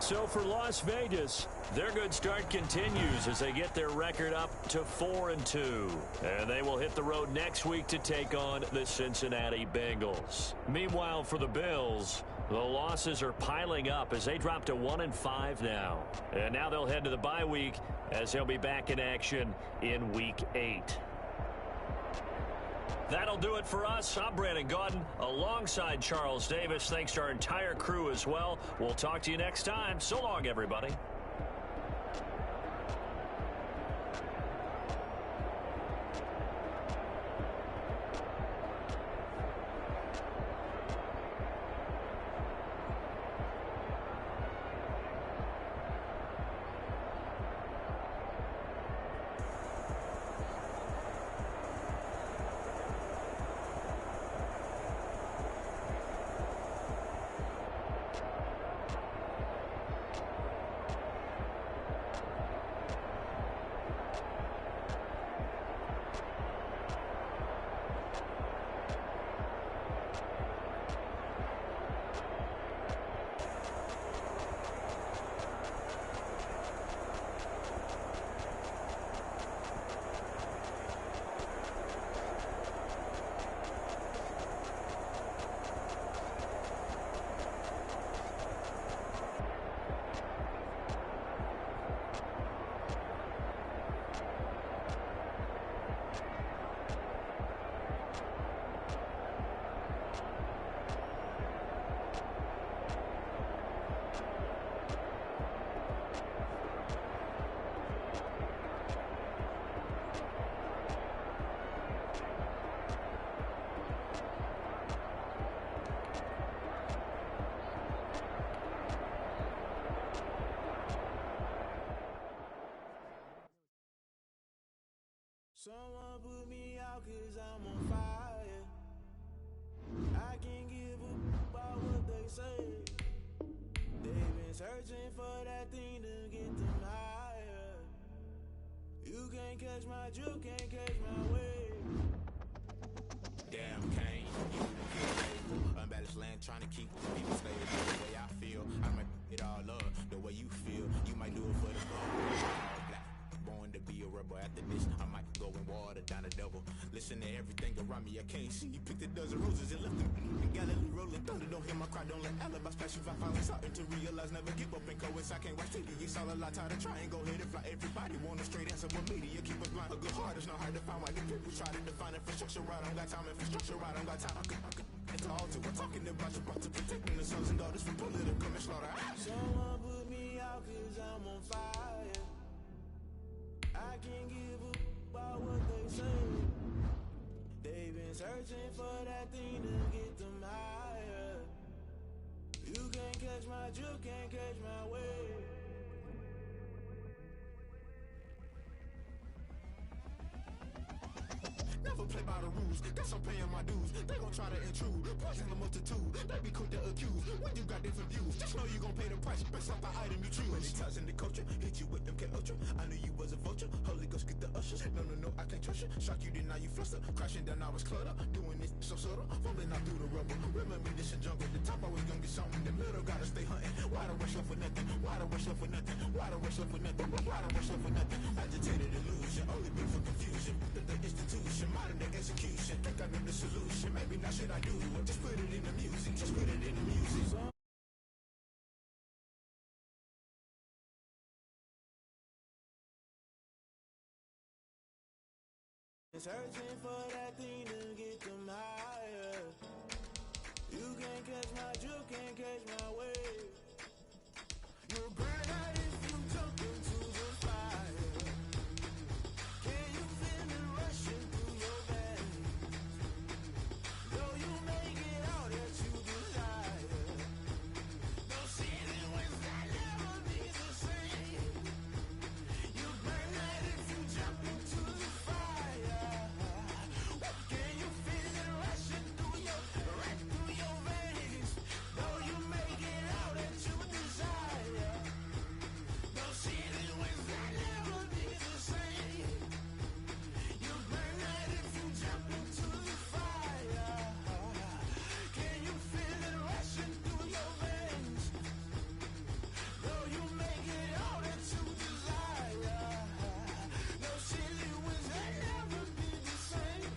So for Las Vegas, their good start continues as they get their record up to 4-2. And they will hit the road next week to take on the Cincinnati Bengals. Meanwhile, for the Bills, the losses are piling up as they drop to 1-5 now. And now they'll head to the bye week as they'll be back in action in Week 8. That'll do it for us. I'm Brandon Gaudin alongside Charles Davis. Thanks to our entire crew as well. We'll talk to you next time. So long, everybody. Someone put me out 'cause I'm on fire. I can't give a about what they say. They've been searching for that thing to get them higher. You can't catch my juke, can't catch my wave. Damn, Kane, unbalanced land, trying to keep people stable the way I feel. I might it all up the way you feel. You might do it for the black. Born to be a rebel. After this, I might go and water down the devil. Listen to everything around me, I can't see. Picked a dozen roses and left them in Galilee rolling thunder. Don't hear my cry, don't let alibis pass you. I finally starting to realize, never give up and coincide. I can't watch TV, it's all a lot. Tired of trying, go ahead and fly. Everybody want a straight answer with media, keep us blind. A good heart is not hard to find. Why the people try to define infrastructure right? I don't got time, infrastructure right, I don't got time. It's all to we're talking about you, about to protecting the sons and daughters from political and slaughter. Someone put me out 'cause I'm on fire. I can't give a about what they say. They've been searching for that thing to get them higher. You can't catch my juke, can't catch my wave. Never play by the rules, guess I'm paying my dues. They gon' try to intrude, poison the multitude. They be quick to accuse, when you got different views. Just know you gon' pay the price, based off the item you choose. Many times in the culture, hit you with them K-Ultra. I knew you was a vulture, Holy Ghost get the ushers. No, I can't trust you. Shock you, then now you fluster. Crashing down, I was cluttered. Doing this so subtle, falling out through the rubble. Remember this in jungle, the top I was gonna get something. The middle gotta stay hunting. Why the rush up for nothing? Why the rush up for nothing? Why the rush up for nothing? Why the rush up for nothing? Agitated illusion, only been for confusion. The institution, modern day execution. Think I know the solution. Maybe now should I do it? Just put it in the music. Just put it in the music. Searching for that thing to get them higher. You can't catch my juke, can't catch my wave. You'll burn out if you jump into the fire. Can you feel it rushing through your veins? Though you make it all that you desire. No ceiling winds that never be the same. You burn out if you jump into the fire. Can you feel it rushing through your, right through your veins? Though you make it all that you desire. No ceiling winds that never be the same. You burn out if you jump into the fire. Can you feel it rushing through your veins? Though you make it all that you desire. No ceiling winds that never be the same.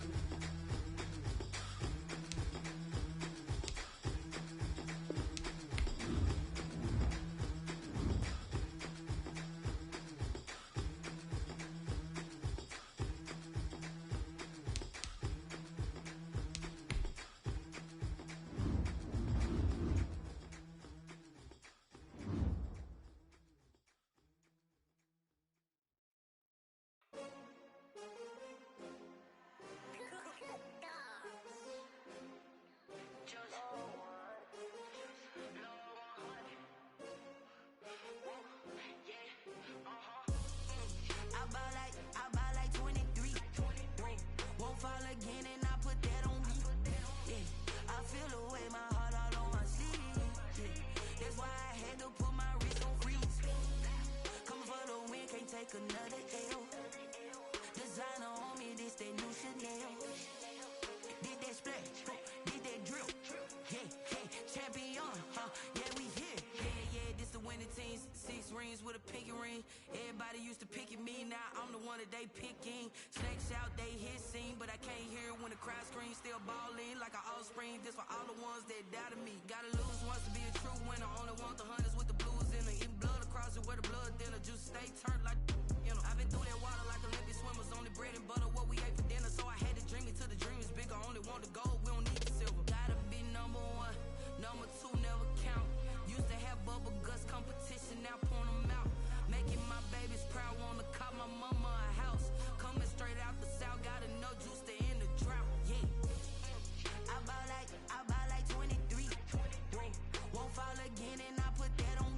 I buy like 23. Won't fall again and I put that on me. Yeah, I feel the way, my heart all on my sleeve. Yeah, that's why I had to put my wrist on freeze. Coming for the win, can't take another L. Designer on me, this that new Chanel. Did that splash, did that drill. Yeah, champion, yeah, we here. Yeah, this the winning teams. 6 rings with a pinky ring. Everybody used to pick at me, now I'm the one that they picking. Snakes out, they hit scene, but I can't hear it when the crowd screams. Still balling like an offspring. This for all the ones that doubted me. Gotta lose once to be a true winner. Only want the hunters with the blues in it. Eating blood across it where the blood dinner. Juice stay turned like, you know. I've been through that water like Olympic swimmers. Only bread and butter what we ate for dinner. So I had to dream it till the dream is bigger. Only want the gold, we don't need the silver. Gotta be number 1, number 2 never count. Used to have bubble guts competition, now point them out. Making my babies proud, wanna call my mama a house. Coming straight out the south, gotta know juice to end the drought. Yeah, I buy like 23. Won't fall again and I put that on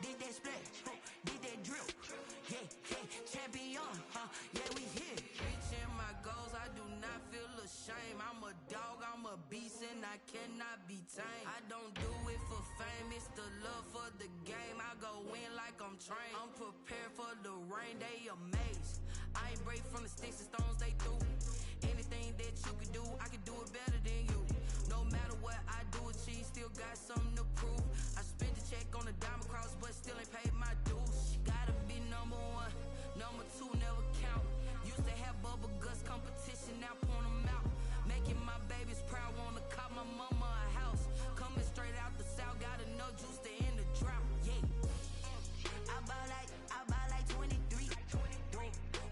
Did that splash, did that drip. Yeah, champion, yeah, we here. Reaching my goals, I do not feel ashamed. I'm a dog, I'm a beast, and I cannot be tamed. I don't do it for fame, it's the love for the game. I go in like I'm trained. I'm prepared for the rain, they amazed. I ain't break from the sticks and stones they threw. Anything that you could do, I could do it better than you. No matter what I do, achieve, still got something to prove. I spent the check on the diamond cross, but still ain't paid my dues. Gotta be number one, number two never count. Used to have bubble guts competition, now point them out. Making my babies proud, wanna cop my mama a house. Coming straight out the south, got enough juice to end the drought. Yeah, I buy like 23.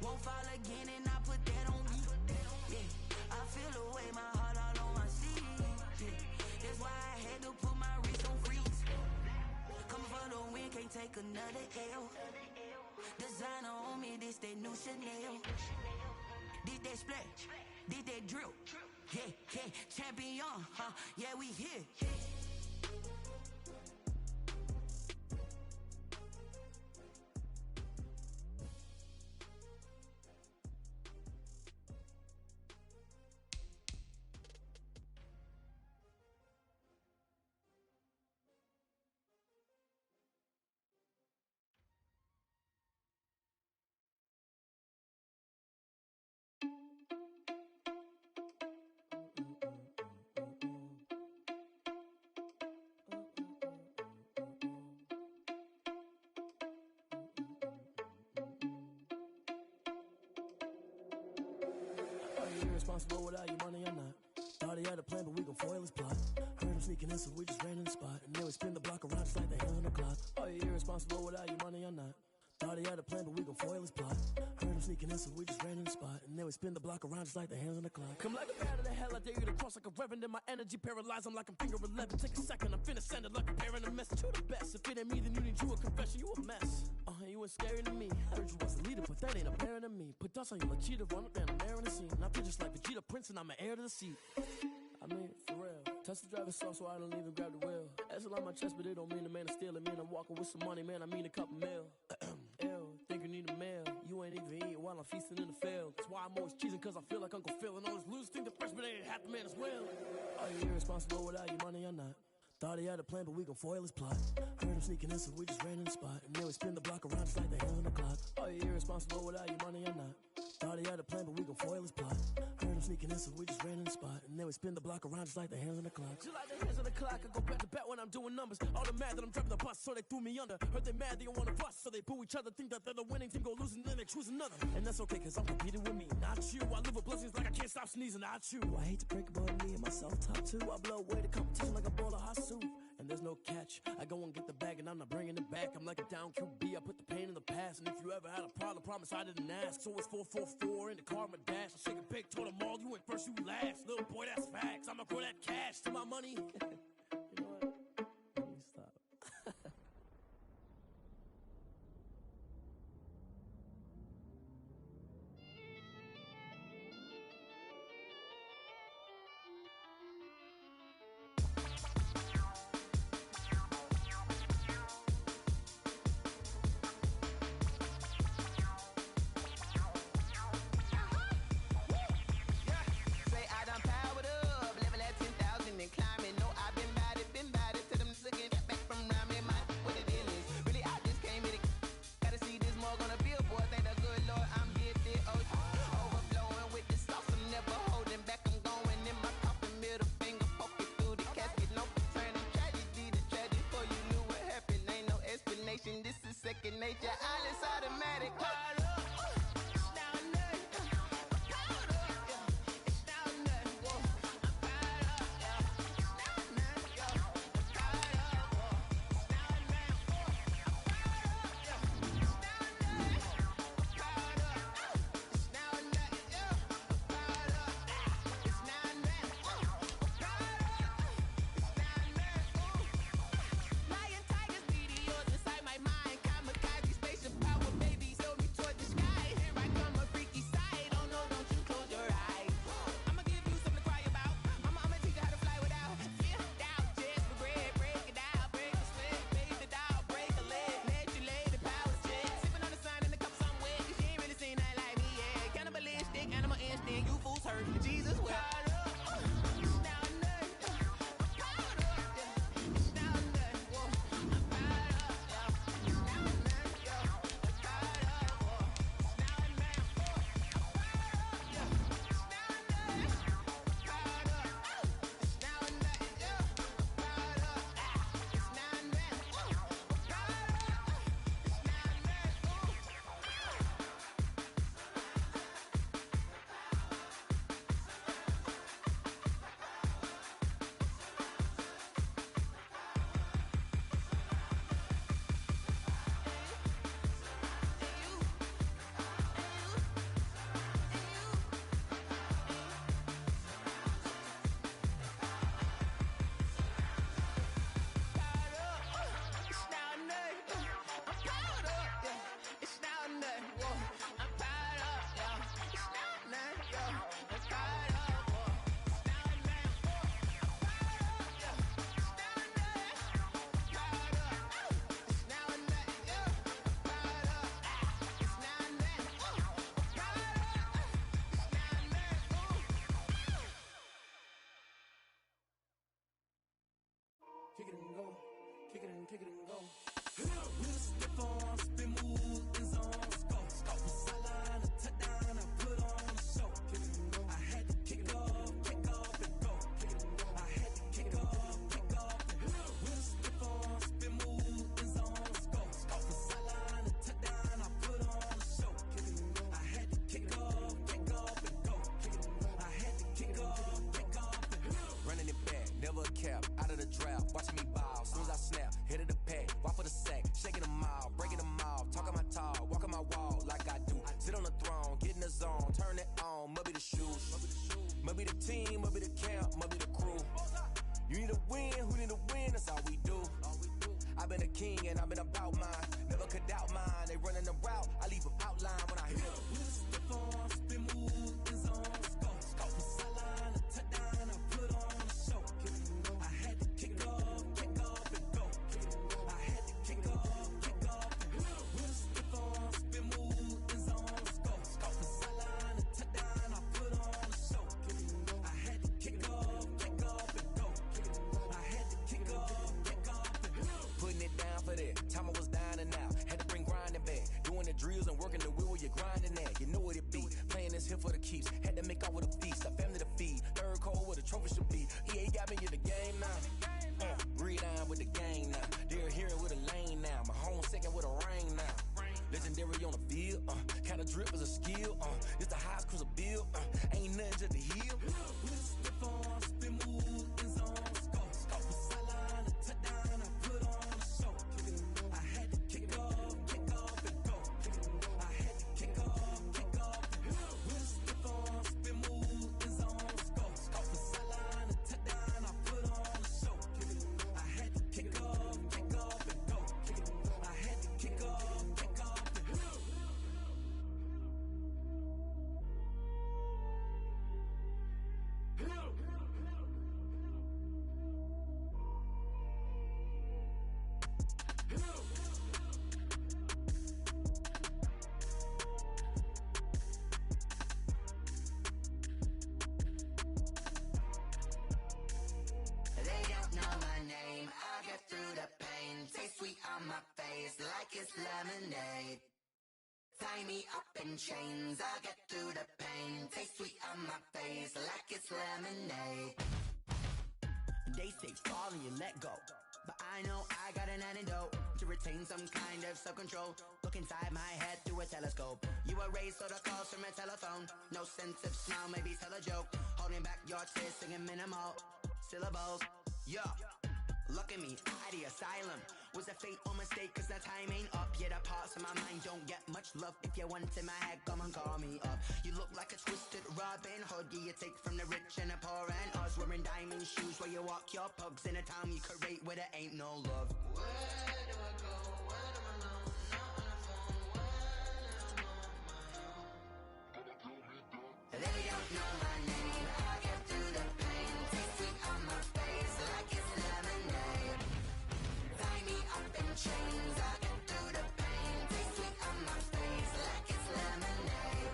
Won't fall again, and I put that on me. Yeah, I feel the way, my heart all on my sleeve. Yeah, that's why I had to put my wrist on freeze. Coming for the win, can't take another L. Designer on me, this that new Chanel. Did that splash, did that drip. Yeah, champion, yeah, we here. Irresponsible without your money or not. Thought he had a plan, but we gon' foil his plot. Heard him sneaking in, so we just ran in the spot. And then we spin the block around just like the hell on the clock. Are you irresponsible without your money or not? Thought he had a plan, but we gon' foil his plot. Heard him sneaking in, so we just ran in the spot. And then we spin the block around just like the hands on the clock. Come like a bat of the hell, I dare you to cross like a reverend. In my energy paralyzed, I'm like I'm finger 11. Take a second, I'm finna send it like a parent. A message to the best. If it ain't me, then you need you a confession. You a mess. You ain't scary to me. Heard you was a leader, but that ain't apparent to me. Put dust on you like cheetah, run up and I'm there in the scene. And I feel just like Vegeta Prince, and I'm an heir to the seat. I mean, for real. Touch the driver's soft, so I don't even grab the wheel. That's on my chest, but it don't mean the man is stealing. Man, I'm walking with some money, man, I mean a couple mil. Ew, think you need a meal. You ain't even eating while I'm feasting in the field. That's why I'm always cheesing, cause I feel like Uncle Phil. And all those losers think the freshman ain't half the man as well. Are you irresponsible without your money or not? Thought he had a plan, but we gon' foil his plot. Heard him sneaking in, so we just ran in the spot. And then we spin the block around just like the hell on the clock. Are you irresponsible without your money or not? Thought he had a plan, but we gon' foil his plot. Heard him sneaking in, so we just ran in the spot. And then we spin the block around just like the hands on the clock. Just like the hands on the clock, I go back to back when I'm doing numbers. All the mad that I'm driving the bus, so they threw me under. Heard they mad, they don't wanna bust, so they boo each other. Think that they're the winning team, go losing, then they choose another. And that's okay, cause I'm competing with me, not you. I live with blessings like I can't stop sneezing, not you. I hate to break it, but me and myself top two. I blow away the competition like a bowl of hot soup. And there's no catch. I go and get the bag and I'm not bringing it back. I'm like a down QB, I put the pain in the past. And if you ever had a problem, promise I didn't ask. So it's 444 in the car, my dash. I shake a big, told them all, you went first, you last. Little boy, that's facts. I'ma grow that cash to my money. You know what? Let me stop. This is second nature, all is automatic. kick it and go. Kick it and go. We'll step on, spin move, in zone, go. Sideline, a touchdown, I put on a show. Kick it and go. I had to kick off and go. Kick it and go. I had to kick off and go. We'll step on, spin move, in zone, go. Sideline, a touchdown, I put on a show. Kick it and go. I had to kick off and go. Kick it and go. I had to kick off and go. Running it back, never a cap, out of the drought, watching me ball. Soon as I snap, hit of the pack, walk for the sack, shaking them all, breaking them off, talking my talk, walking my wall like I do. Sit on the throne, get in the zone, turn it on, must be the shoes, must be the team, must be the camp, must be the crew. You need a win, who need a win, that's all we do. I've been a king and I've been about mine, never could doubt mine. They running the route, I leave them outline when I hit them. We'll step on, spin move, in zone, go. Sideline, a touchdown, I put on a show. Kick it and go. I had to kick off and go. Kick it and go. I had to kick off and go. We'll step on, spin move, in zone, go. Sideline, a touchdown, I put on a show. Kick it and go. I had to kick off and go. Kick it and go. I had to kick off and go. Putting it down for that, time I was down and out, had to bring grinding back, doing the drills and working the wheel where you're grinding at, you know what it be, playing this here for the keeps, had to make out with a feast, a family to feed, third cold where the trophy should be, EA got me in the game now, gridiron with the gang now, they're hearing with a lane now, my home second with a rain now, legendary on the field, kind of drip is a skill, it's the highest cruiser bill, ain't nothing just the hill. We'll step on, spin move, in zone, go. Sideline, a touchdown, I put on a show. Kick it and go. I had to kick off and go. Kick it and go. I had to kick off and go. We'll step on, spin move, in zone, go. Sideline, a touchdown, I put on a show. Kick it and go. I had to kick off and go. Kick it and go. I had to kick off and go. They don't know my name, I get through the pain. Taste sweet on my face like it's lemonade. Tie me up in chains, I get through the pain. Taste sweet on my face like it's lemonade. They say fall and you let go, but I know I got an antidote to retain some kind of self-control. Look inside my head through a telescope. You erase all the calls from a telephone. No sense of smile, maybe tell a joke. Holding back your tears, singing minimal syllables. Yeah, look at me, at the asylum. Was a fate or mistake, cause the time ain't up. Yeah, the parts of my mind don't get much love. If you want in my head, come and call me up. You look like a twisted Robin Hood. Yeah, you take from the rich and the poor and us. Wearing diamond shoes where you walk your pugs in a town you create where there ain't no love. Where do I go? When am I alone? Not on the phone. When I'm on my own. They don't know my name. I get through the pain. Taste sweet on my face like it's lemonade. Tie me up in chains. I get through the pain. Taste sweet on my face like it's lemonade.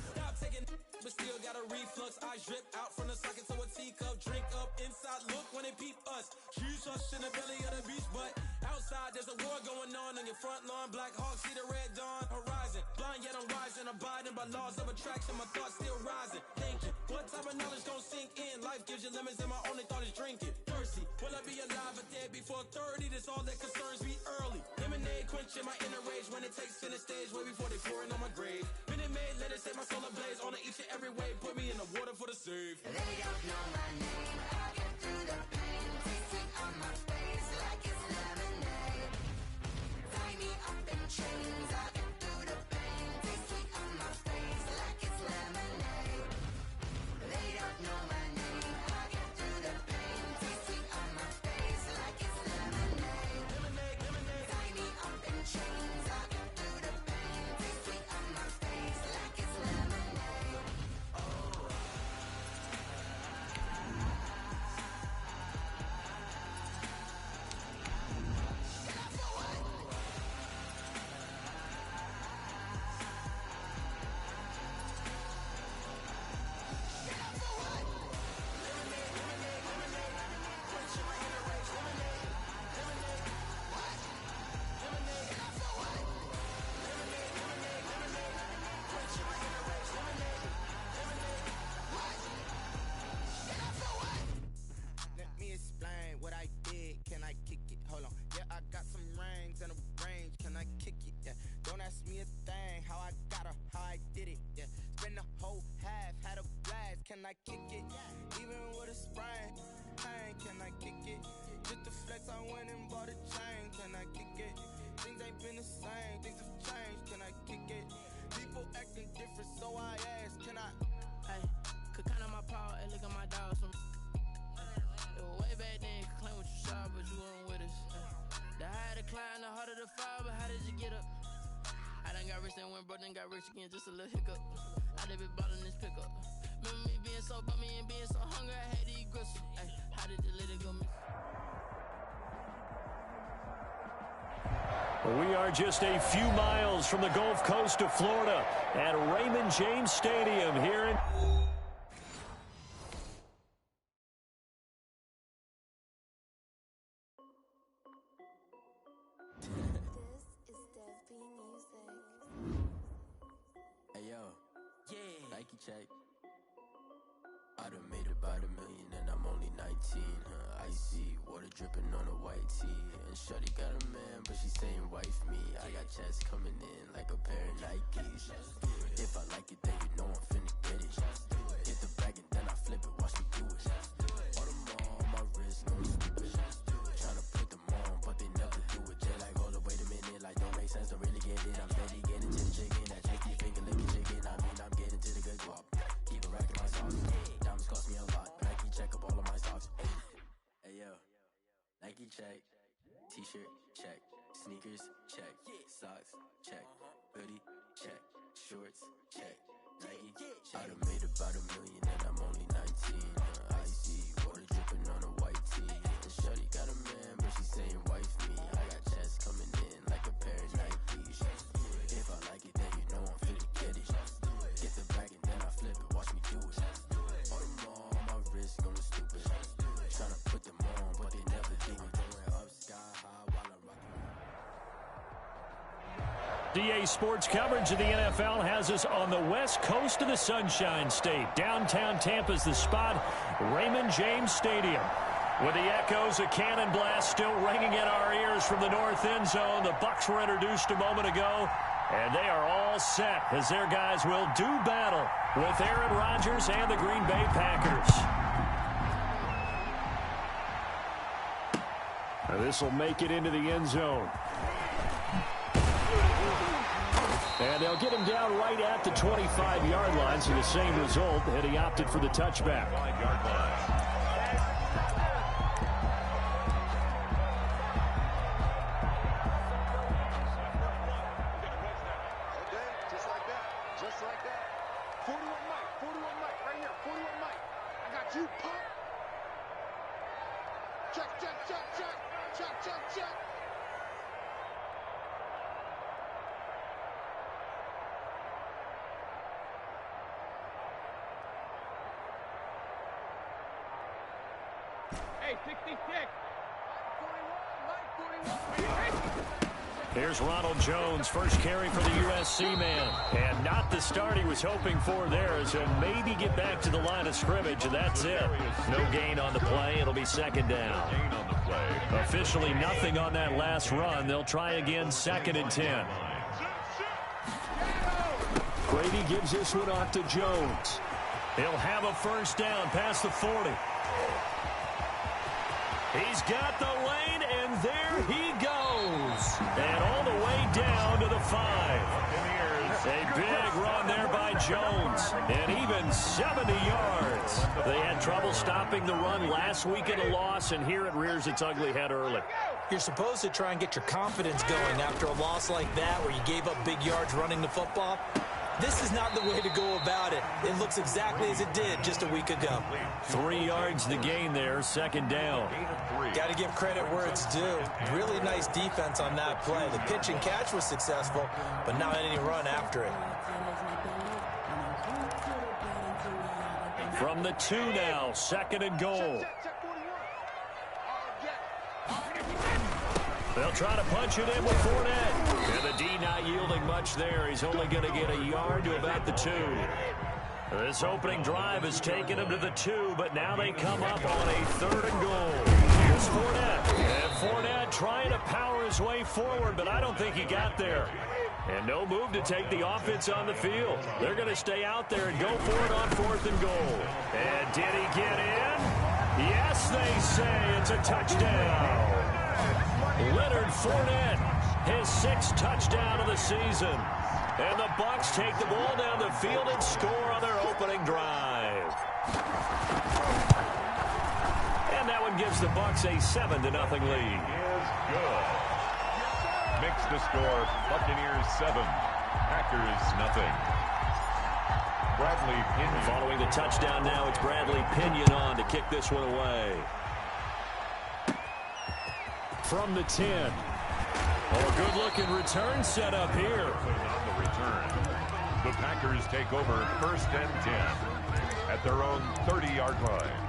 Stop taking but still got a reflux. Eyes drip out from the socket to a teacup. Drink up inside, look when they peep us. Shoes us in the belly of the beach, but outside there's a war going on your front lawn. Black Hawk, see the red dawn horizon. Blind yet I'm rising, abiding by laws of attraction. My thoughts still rising. Thinking, what type of knowledge gon' sink in? Life gives you lemons and my only thought is drinking. Thirsty, will I be alive or dead before 30? That's all that concerns me early. Lemonade quenching my inner rage when it takes center stage way before they pour it on my grave. Minute Maid, let it set my soul ablaze on each and every way. Put me in the water for the save. They don't know my name. I get through the pain. Taste sweet on my face like it's lemonade. Tie me up in chains. I get through the pain. Taste sweet on my face like it's lemonade. They don't know my name. I get through the pain. Taste sweet on my face like it's lemonade. Tie me up in chains. I get through the pain. Taste sweet on my face like it's lemonade. Oh. Don't ask me a thing, how I got her, how I did it, yeah. Spend the whole half, had a blast, can I kick it? Even with a sprain, pain, can I kick it? Just the flex, I went and bought a chain, can I kick it? Things ain't been the same, things have changed, can I kick it? People acting different, so I ask, can I? Hey, could count on my power, and look at my dogs from. It was way back then, could claim what you saw, but you weren't with us. The higher the climb, the harder the fall, but how did you get up? I done got rich and went broke, then got rich again, just a little hiccup. I done been ballin' this pickup. Remember me being so bummy and being so hungry, I had to eat gristle. Ay, how did the little go miss? We are just a few miles from the Gulf Coast of Florida at Raymond James Stadium here in... Check. I done made about $1 million and I'm only 19, huh? Icy, water dripping on a white tee. And shorty got a man, but she saying wife me. I got checks coming in like a pair of Nikes. If I like it, then you know I'm finna get it. Hit the bag and then I flip it, watch me do it. All them on my wrist, no stupid. Tryna put them on, but they never do it. Just like, hold up, wait a minute, like don't make sense, don't really get it. I'm steady getting to the chicken, that tasty finger licking chicken. I mean, I'm getting to the good guap. Keep a rack in my socks. Diamonds cost me a lot, but I keep check up all of my stocks. Hey yo, Nike check, t-shirt check, sneakers check, socks check, hoodie check, shorts check, Nike check. I done made about $1 million and I'm only 19. Icy, water dripping on a white tee. And shorty got a man, but she saying wife me. I got checks coming in like a pair of Nikes. If I like it, then you know I'm finna get it. Get the bag and then I flip it, watch me do it. All them on my wrist going stupid. Tryna put them on, but they never do it. Going up sky high while I'm rocking. DA Sports coverage of the NFL has us on the west coast of the Sunshine State. Downtown Tampa's the spot, Raymond James Stadium. With the echoes of cannon blast still ringing in our ears from the north end zone, the Bucs were introduced a moment ago, and they are all set as their guys will do battle with Aaron Rodgers and the Green Bay Packers. This will make it into the end zone. And they'll get him down right at the 25-yard line, so the same result, and he opted for the touchback. 5-yard line. Here's Ronald Jones, first carry for the USC man. And not the start he was hoping for there, so maybe get back to the line of scrimmage, and that's it. No gain on the play. It'll be second down. Gain on the play. Officially nothing on that last run. They'll try again, 2nd and 10. Brady gives this one off to Jones. He'll have a first down past the 40. He's got the lane, and there he goes. And all the way down to the 5. A big run there by Jones, and even 70 yards. They had trouble stopping the run last week in a loss, and here it rears its ugly head early. You're supposed to try and get your confidence going after a loss like that where you gave up big yards running the football. This is not the way to go about it. It looks exactly as it did just a week ago. 3 yards the gain there, 2nd down. Got to give credit where it's due. Really nice defense on that play. The pitch and catch was successful, but not any run after it. From the 2 now, 2nd and goal. They'll try to punch it in with Fournette. And the D not yielding much there. He's only going to get a yard to about the 2. This opening drive has taken him to the 2, but now they come up on a 3rd and goal. Here's Fournette. And Fournette trying to power his way forward, but I don't think he got there. And no move to take the offense on the field. They're going to stay out there and go for it on 4th and goal. And did he get in? Yes, they say it's a touchdown. Leonard Fournette, his 6th touchdown of the season. And the Bucs take the ball down the field and score on their opening drive. And that one gives the Bucs a 7-0 lead. Is good. Makes the score Buccaneers 7, Packers nothing. Bradley Pinion. Following the touchdown now, it's Bradley Pinion on to kick this one away. From the 10. Oh, a good-looking return set up here. On the return, the Packers take over 1st and 10 at their own 30-yard line.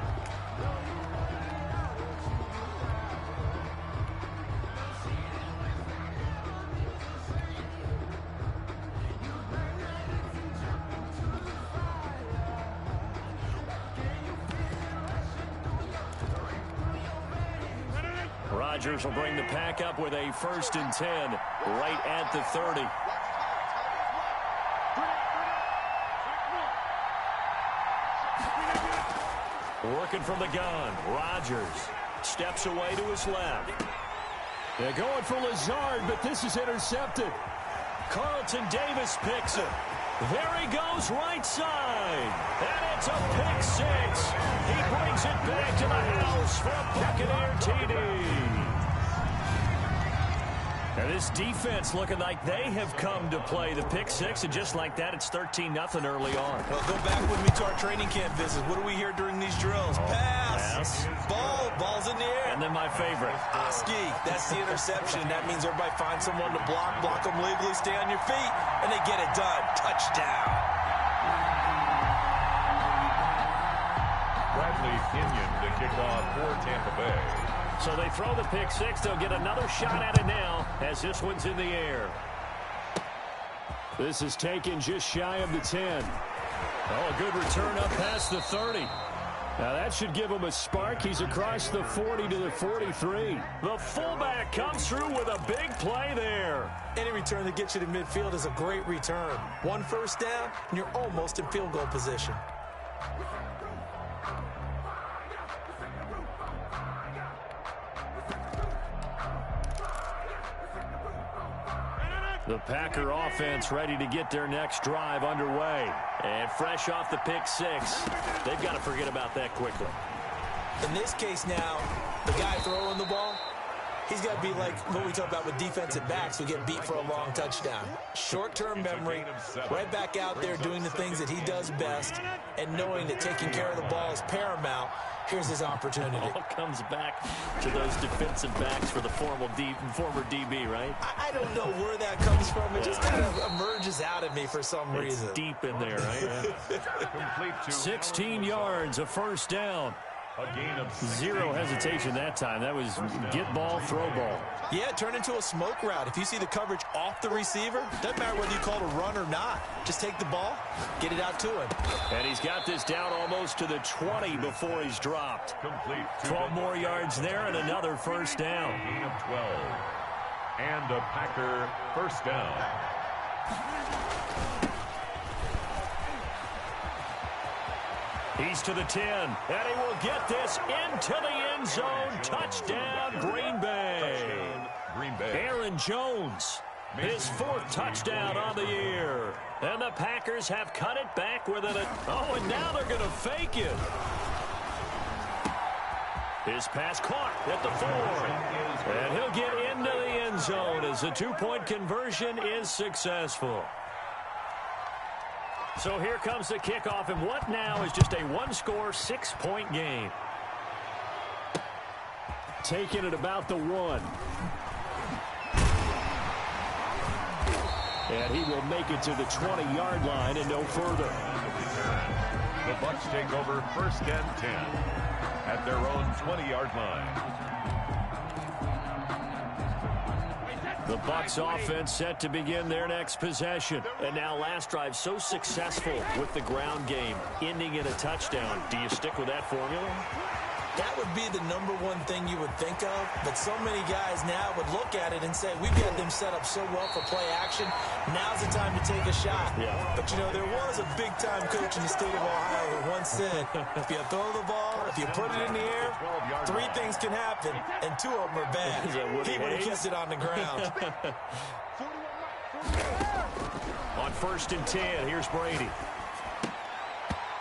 Rodgers will bring the pack up with a 1st and 10 right at the 30. Working from the gun. Rodgers steps away to his left. They're going for Lazard, but this is intercepted. Carlton Davis picks it. There he goes, right side. And it's a pick 6. He brings it back to the house for a Buccaneer TD. Now this defense looking like they have come to play the pick 6, and just like that, it's 13-0 early on. Well, go back with me to our training camp visit. What do we hear during these drills? Pass. Ball's in the air. And then my favorite. Oski, that's the interception. That means everybody finds someone to block them legally, stay on your feet, and they get it done. Touchdown. Bradley Pinion to kick off for Tampa Bay. So they throw the pick 6. They'll get another shot at it now as this one's in the air. This is taken just shy of the 10. Oh, a good return up past the 30. Now that should give him a spark. He's across the 40 to the 43. The fullback comes through with a big play there. Any return that gets you to midfield is a great return. 1 first down, and you're almost in field goal position. The Packer offense ready to get their next drive underway. And fresh off the pick 6, they've got to forget about that quickly. In this case now, the guy throwing the ball, he's got to be like what we talk about with defensive backs who get beat for a long touchdown. Short-term memory, right back out there doing the things that he does best, and knowing that taking care of the ball is paramount. Here's his opportunity. All comes back to those defensive backs for the former DB, right? I don't know where that comes from. It just kind of emerges out of me for some reason. It's deep in there, right? Complete to 16 yards, a first down. a gain of 0 hesitation that time. That was get ball, throw ball. Yeah, it turned into a smoke route. If you see the coverage off the receiver, doesn't matter whether you call it a run or not. Just take the ball, get it out to him. And he's got this down almost to the 20 before he's dropped. Complete. 12 more yards there and another first down. Gain of 12. And a Packer first down. He's to the 10, and he will get this into the end zone. Touchdown, Green Bay. Touchdown, Green Bay. Aaron Jones, his 4th touchdown on the year. And the Packers have cut it back within it. Oh, and now they're going to fake it. His pass caught at the 4. And he'll get into the end zone as the 2-point conversion is successful. So here comes the kickoff, and what now is just a 1-score, 6-point game. Taking it about the 1. And he will make it to the 20-yard line and no further. The Bucs take over first and 10 at their own 20-yard line. The Bucs offense set to begin their next possession. And now last drive so successful with the ground game, ending in a touchdown. Do you stick with that formula? That would be the number one thing you would think of, but so many guys now would look at it and say, we've got them set up so well for play action, now's the time to take a shot. Yeah. But, you know, there was a big-time coach in the state of Ohio who once said, if you throw the ball, if you put it in the air, 3 things can happen, and 2 of them are bad. He would have kept it on the ground. On 1st and 10, here's Brady.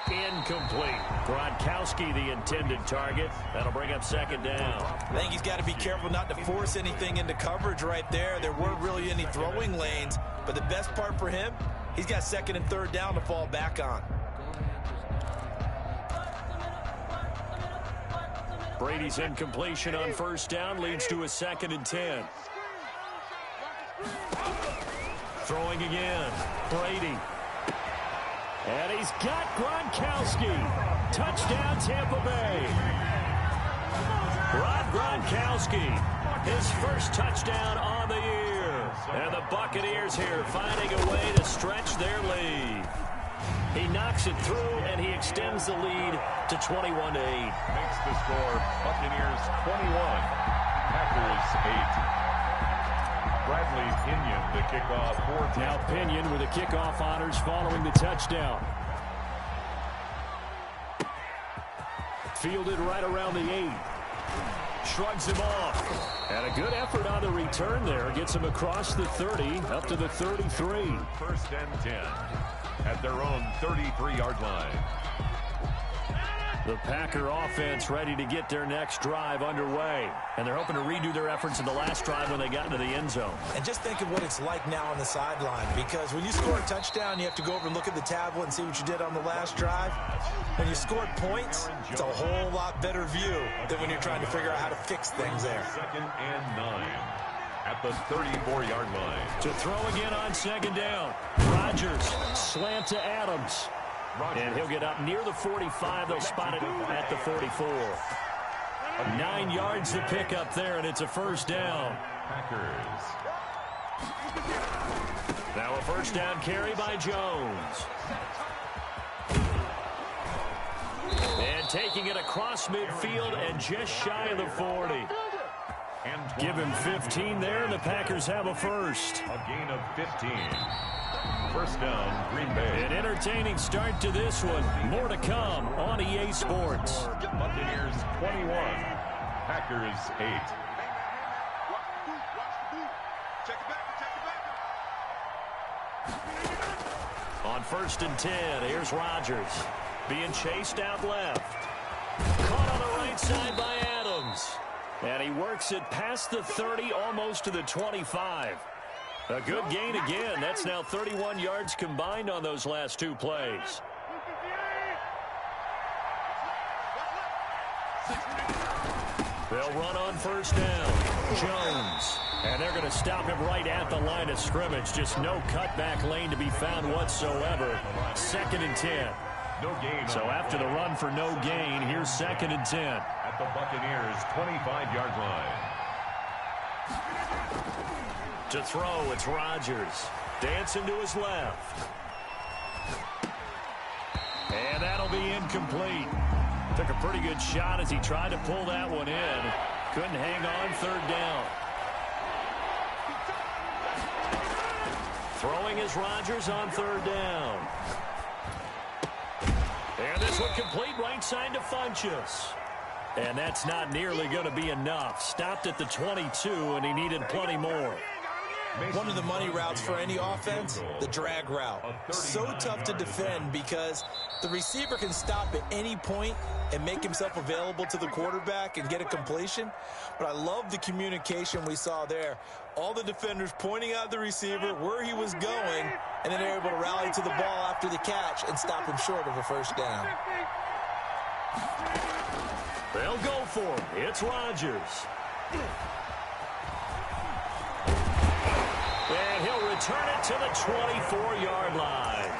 Incomplete. Gronkowski, the intended target. That'll bring up 2nd down. I think he's got to be careful not to force anything into coverage right there. There weren't really any throwing lanes, but the best part for him, he's got 2nd and 3rd down to fall back on. Brady's incompletion on 1st down leads to a 2nd and 10. Throwing again. Brady. And he's got Gronkowski. Touchdown, Tampa Bay. Rob Gronkowski, his first touchdown on the year. And the Buccaneers here finding a way to stretch their lead. He knocks it through, and he extends the lead to 21-8. Makes the score Buccaneers 21, Packers 8. Bradley Pinion, the kickoff for Now Pinion with the kickoff honors following the touchdown. Fielded right around the 8. Shrugs him off. And a good effort on the return there. Gets him across the 30, up to the 33. 1st and 10 at their own 33-yard line. The Packer offense ready to get their next drive underway. And they're hoping to redo their efforts in the last drive when they got into the end zone. And just think of what it's like now on the sideline, because when you score a touchdown, you have to go over and look at the tablet and see what you did on the last drive. When you scored points, it's a whole lot better view than when you're trying to figure out how to fix things there. 2nd and 9 at the 34-yard line. To throw again on 2nd down. Rodgers slant to Adams. And he'll get up near the 45. They'll spot it at the 44. 9 yards to pick up there, and it's a 1st down. Packers. Now a 1st down carry by Jones. And taking it across midfield and just shy of the 40. Give him 15 there, and the Packers have a first. A gain of 15. 1st down, Green Bay. An entertaining start to this one. More to come on EA Sports. Buccaneers 21, Packers 8. On 1st and 10, here's Rodgers. Being chased out left. Caught on the right side by Adams. And he works it past the 30, almost to the 25. A good gain again. That's now 31 yards combined on those last 2 plays. They'll run on 1st down. Jones. And they're going to stop him right at the line of scrimmage. Just no cutback lane to be found whatsoever. 2nd and 10. No gain. So after the run for no gain, here's 2nd and 10. At the Buccaneers 25-yard line. To throw, it's Rodgers. Dancing to his left. And that'll be incomplete. Took a pretty good shot as he tried to pull that one in. Couldn't hang on 3rd down. Throwing is Rodgers on 3rd down. And this one complete right side to Funchess. And that's not nearly going to be enough. Stopped at the 22, and he needed plenty more. One of the money routes for any offense, the drag route. So tough to defend because the receiver can stop at any point and make himself available to the quarterback and get a completion. But I love the communication we saw there. All the defenders pointing out the receiver, where he was going, and then they're able to rally to the ball after the catch and stop him short of a 1st down. They'll go for him. It's Rodgers. And he'll return it to the 24-yard line.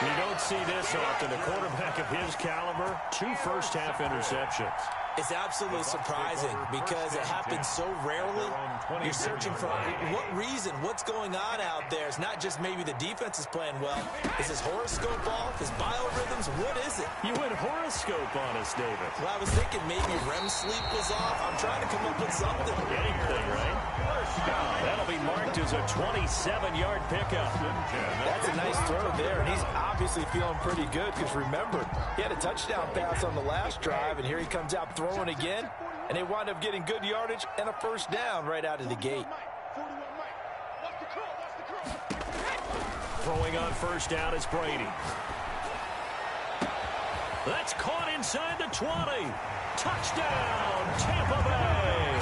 You don't see this often. A quarterback of his caliber, 2 first-half interceptions. It's absolutely surprising because it happens so rarely. You're searching for what reason, what's going on out there. It's not just maybe the defense is playing well. Is his horoscope off? His biorhythms? What is it? You went horoscope on us, David. Well, I was thinking maybe REM sleep was off. I'm trying to come up with something. Anything, right? That'll be marked as a 27-yard pickup. That's a nice throw there, and he's obviously feeling pretty good because remember, he had a touchdown pass on the last drive, and here he comes out throwing again, and they wind up getting good yardage and a first down right out of the gate. Throwing on first down is Brady. That's caught inside the 20. Touchdown, Tampa Bay.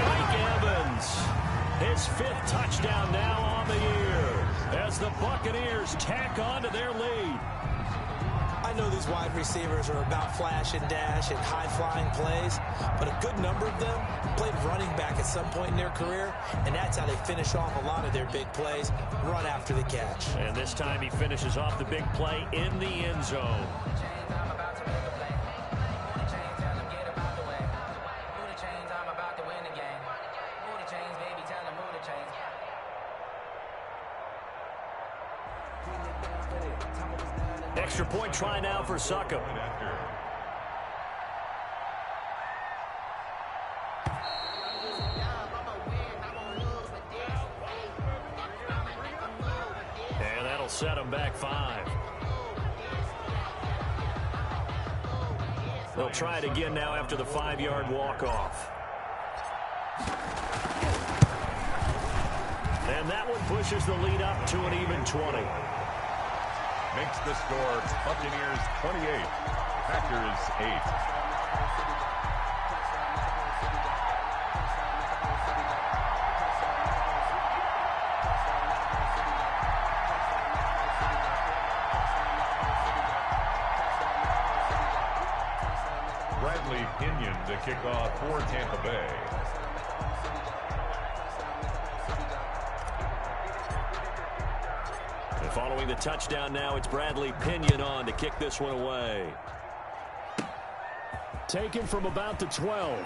Mike Evans, his 5th touchdown now on the year as the Buccaneers tack on to their lead. I know these wide receivers are about flash and dash and high-flying plays, but a good number of them played running back at some point in their career, and that's how they finish off a lot of their big plays, run after the catch. And this time he finishes off the big play in the end zone. Extra point try now for Succop. And that'll set him back 5. They'll try it again now after the 5-yard walk-off. And that one pushes the lead up to an even 20. Makes the score Buccaneers 28, Packers 8. Bradley Pinion to kick off for Tampa Bay. Following the touchdown now, it's Bradley Pinion on to kick this one away. Taken from about the 12.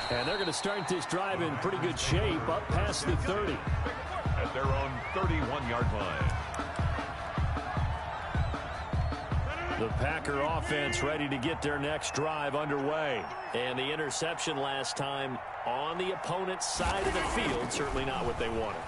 And they're going to start this drive in pretty good shape, up past the 30. At their own 31-yard line. The Packer offense ready to get their next drive underway. And the interception last time on the opponent's side of the field, certainly not what they wanted.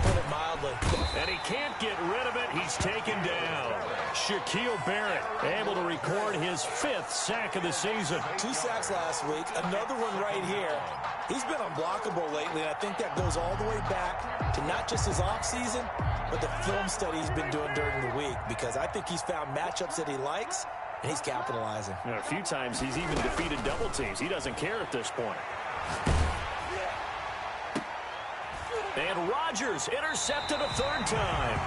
Put it mildly. And he can't get rid of it. He's taken down. Shaquille Barrett able to record his 5th sack of the season. 2 sacks last week. Another one right here. He's been unblockable lately, and I think that goes all the way back to not just his offseason, but the film study he's been doing during the week, because I think he's found matchups that he likes, and he's capitalizing. You know, a few times he's even defeated double teams. He doesn't care at this point. And Rodgers intercepted a 3rd time.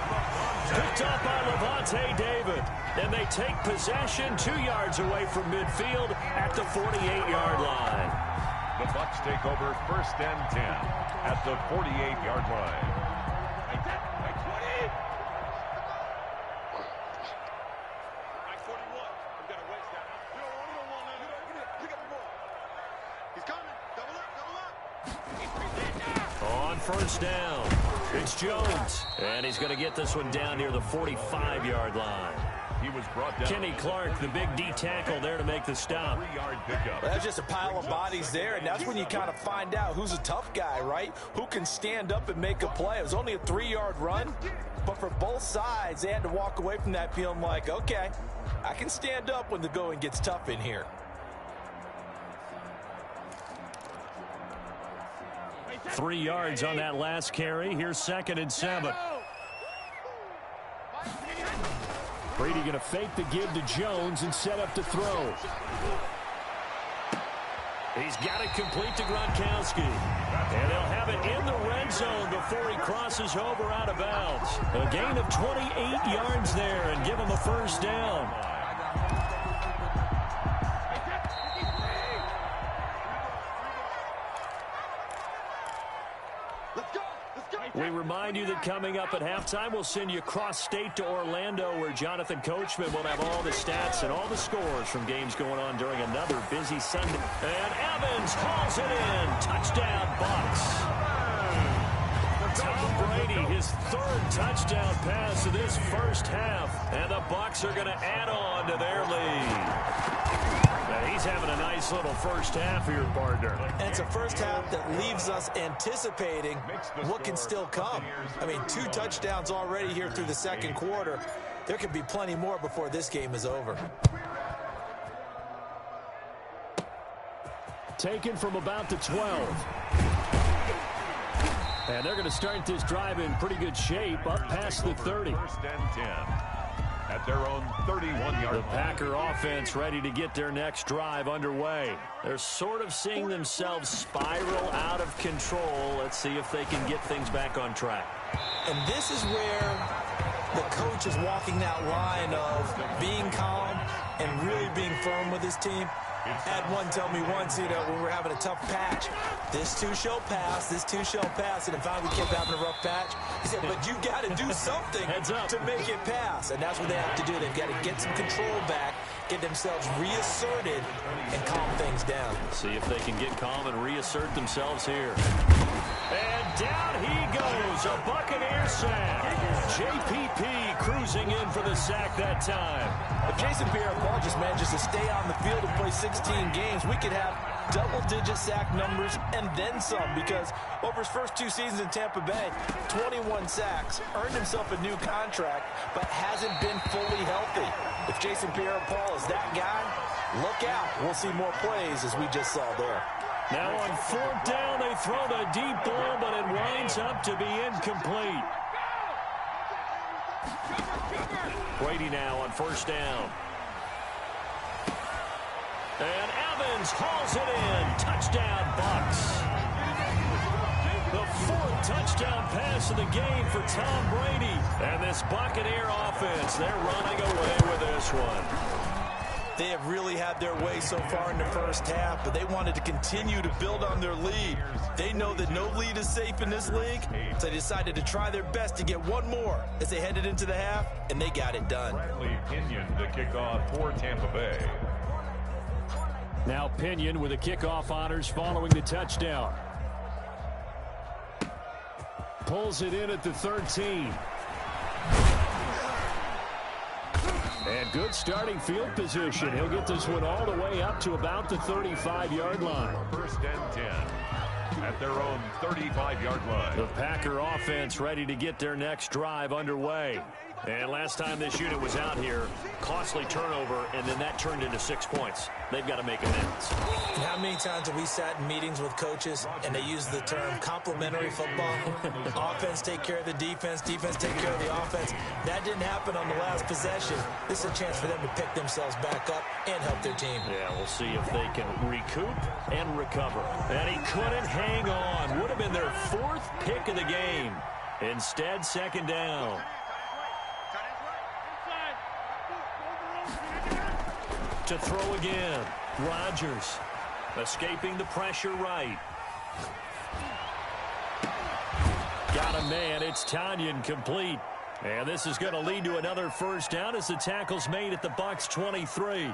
Picked up by Levante David. And they take possession 2 yards away from midfield at the 48-yard line. The Bucs take over 1st and 10 at the 48-yard line. On first down, it's Jones. And he's going to get this one down near the 45-yard line. He was brought down. Kenny Clark, the big D tackle there to make the stop. 3-yard pickup. Well, that's just a pile of bodies there, and that's when you kind of find out who's a tough guy, right? Who can stand up and make a play. It was only a 3-yard run, but for both sides, they had to walk away from that feeling like, okay, I can stand up when the going gets tough in here. Three yards on that last carry. Here's 2nd and 7. Brady going to fake the give to Jones and set up to throw. He's got it complete to Gronkowski. And they'll have it in the red zone before he crosses over out of bounds. A gain of 28 yards there and give him a first down. Let's go! We remind you that coming up at halftime, we'll send you cross-state to Orlando, where Jonathan Coachman will have all the stats and all the scores from games going on during another busy Sunday. And Evans hauls it in. Touchdown, Bucs. Tom Brady, his third touchdown pass of this first half. And the Bucs are going to add on to their lead. Now he's having a nice little first half here, partner. And it's a first half that leaves us anticipating what can still come. I mean, 2 touchdowns already here through the second quarter. There could be plenty more before this game is over. Taken from about the 12. And they're going to start this drive in pretty good shape, up past the 30. First and 10 at their own 31-yard line. The Packer offense ready to get their next drive underway. They're sort of seeing themselves spiral out of control. Let's see if they can get things back on track. And this is where the coach is walking that line of being calm and really being firm with his team. Had one tell me once, when we're having a tough patch, this too shall pass, this too shall pass. And if we kept having a rough patch, he said, but you got to do something to make it pass. And that's what they have to do. They've got to get some control back, get themselves reasserted, and calm things down. See if they can get calm and reassert themselves here. And down he goes, a Buccaneer sack. JPP cruising in for the sack that time. If Jason Pierre-Paul just manages to stay on the field and play 16 games, we could have double-digit sack numbers and then some, because over his first 2 seasons in Tampa Bay, 21 sacks, earned himself a new contract, but hasn't been fully healthy. If Jason Pierre-Paul is that guy, look out. We'll see more plays as we just saw there. Now on 4th down, they throw the deep ball, but it winds up to be incomplete. Brady now on 1st down. And Evans hauls it in. Touchdown, Bucs. The 4th touchdown pass of the game for Tom Brady. And this Buccaneer offense, they're running away with this one. They have really had their way so far in the first half, but they wanted to continue to build on their lead. They know that no lead is safe in this league, so they decided to try their best to get one more as they headed into the half, and they got it done. Bradley Pinion to kick off for Tampa Bay. Now Pinion with the kickoff honors following the touchdown. Pulls it in at the 13. And good starting field position. He'll get this one all the way up to about the 35-yard line. 1st and 10 at their own 35-yard line. The Packer offense ready to get their next drive underway. And last time this unit was out here, costly turnover, and then that turned into 6 points. They've got to make amends. And how many times have we sat in meetings with coaches and they use the term complementary football? Offense take care of the defense, defense take care of the offense. That didn't happen on the last possession. This is a chance for them to pick themselves back up and help their team. Yeah, we'll see if they can recoup and recover. And he couldn't hang on. Would have been their 4th pick of the game. Instead, 2nd down. To throw again. Rodgers escaping the pressure right. Got a man. It's Tanyan complete. And this is going to lead to another 1st down as the tackle's made at the Bucs 23.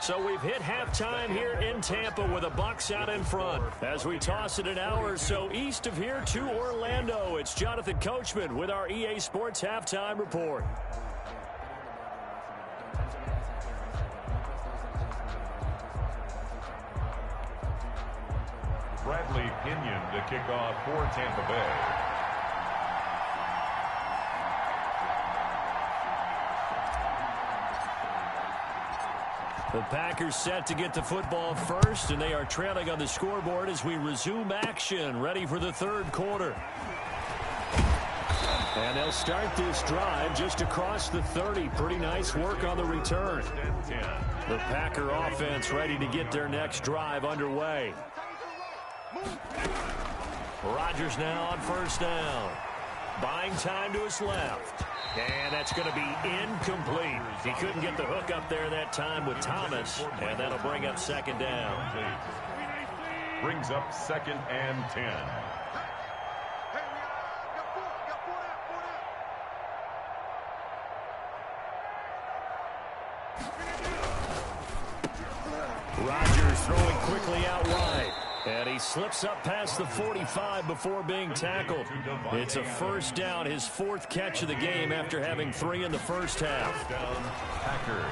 So we've hit halftime here in Tampa with the Bucs out in front. As we toss it an hour or so east of here to Orlando, it's Jonathan Coachman with our EA Sports Halftime Report. Bradley Pinion to kick off for Tampa Bay. The Packers set to get the football first, and they are trailing on the scoreboard as we resume action, ready for the 3rd quarter. And they'll start this drive just across the 30. Pretty nice work on the return. The Packer offense ready to get their next drive underway. Rodgers now on 1st down. Buying time to his left. And that's going to be incomplete. He couldn't get the hook up there that time with Thomas. And that'll bring up 2nd down. Brings up 2nd and 10. Rodgers throwing quickly out wide. And he slips up past the 45 before being tackled. It's a first down, his 4th catch of the game after having 3 in the first half. Packers.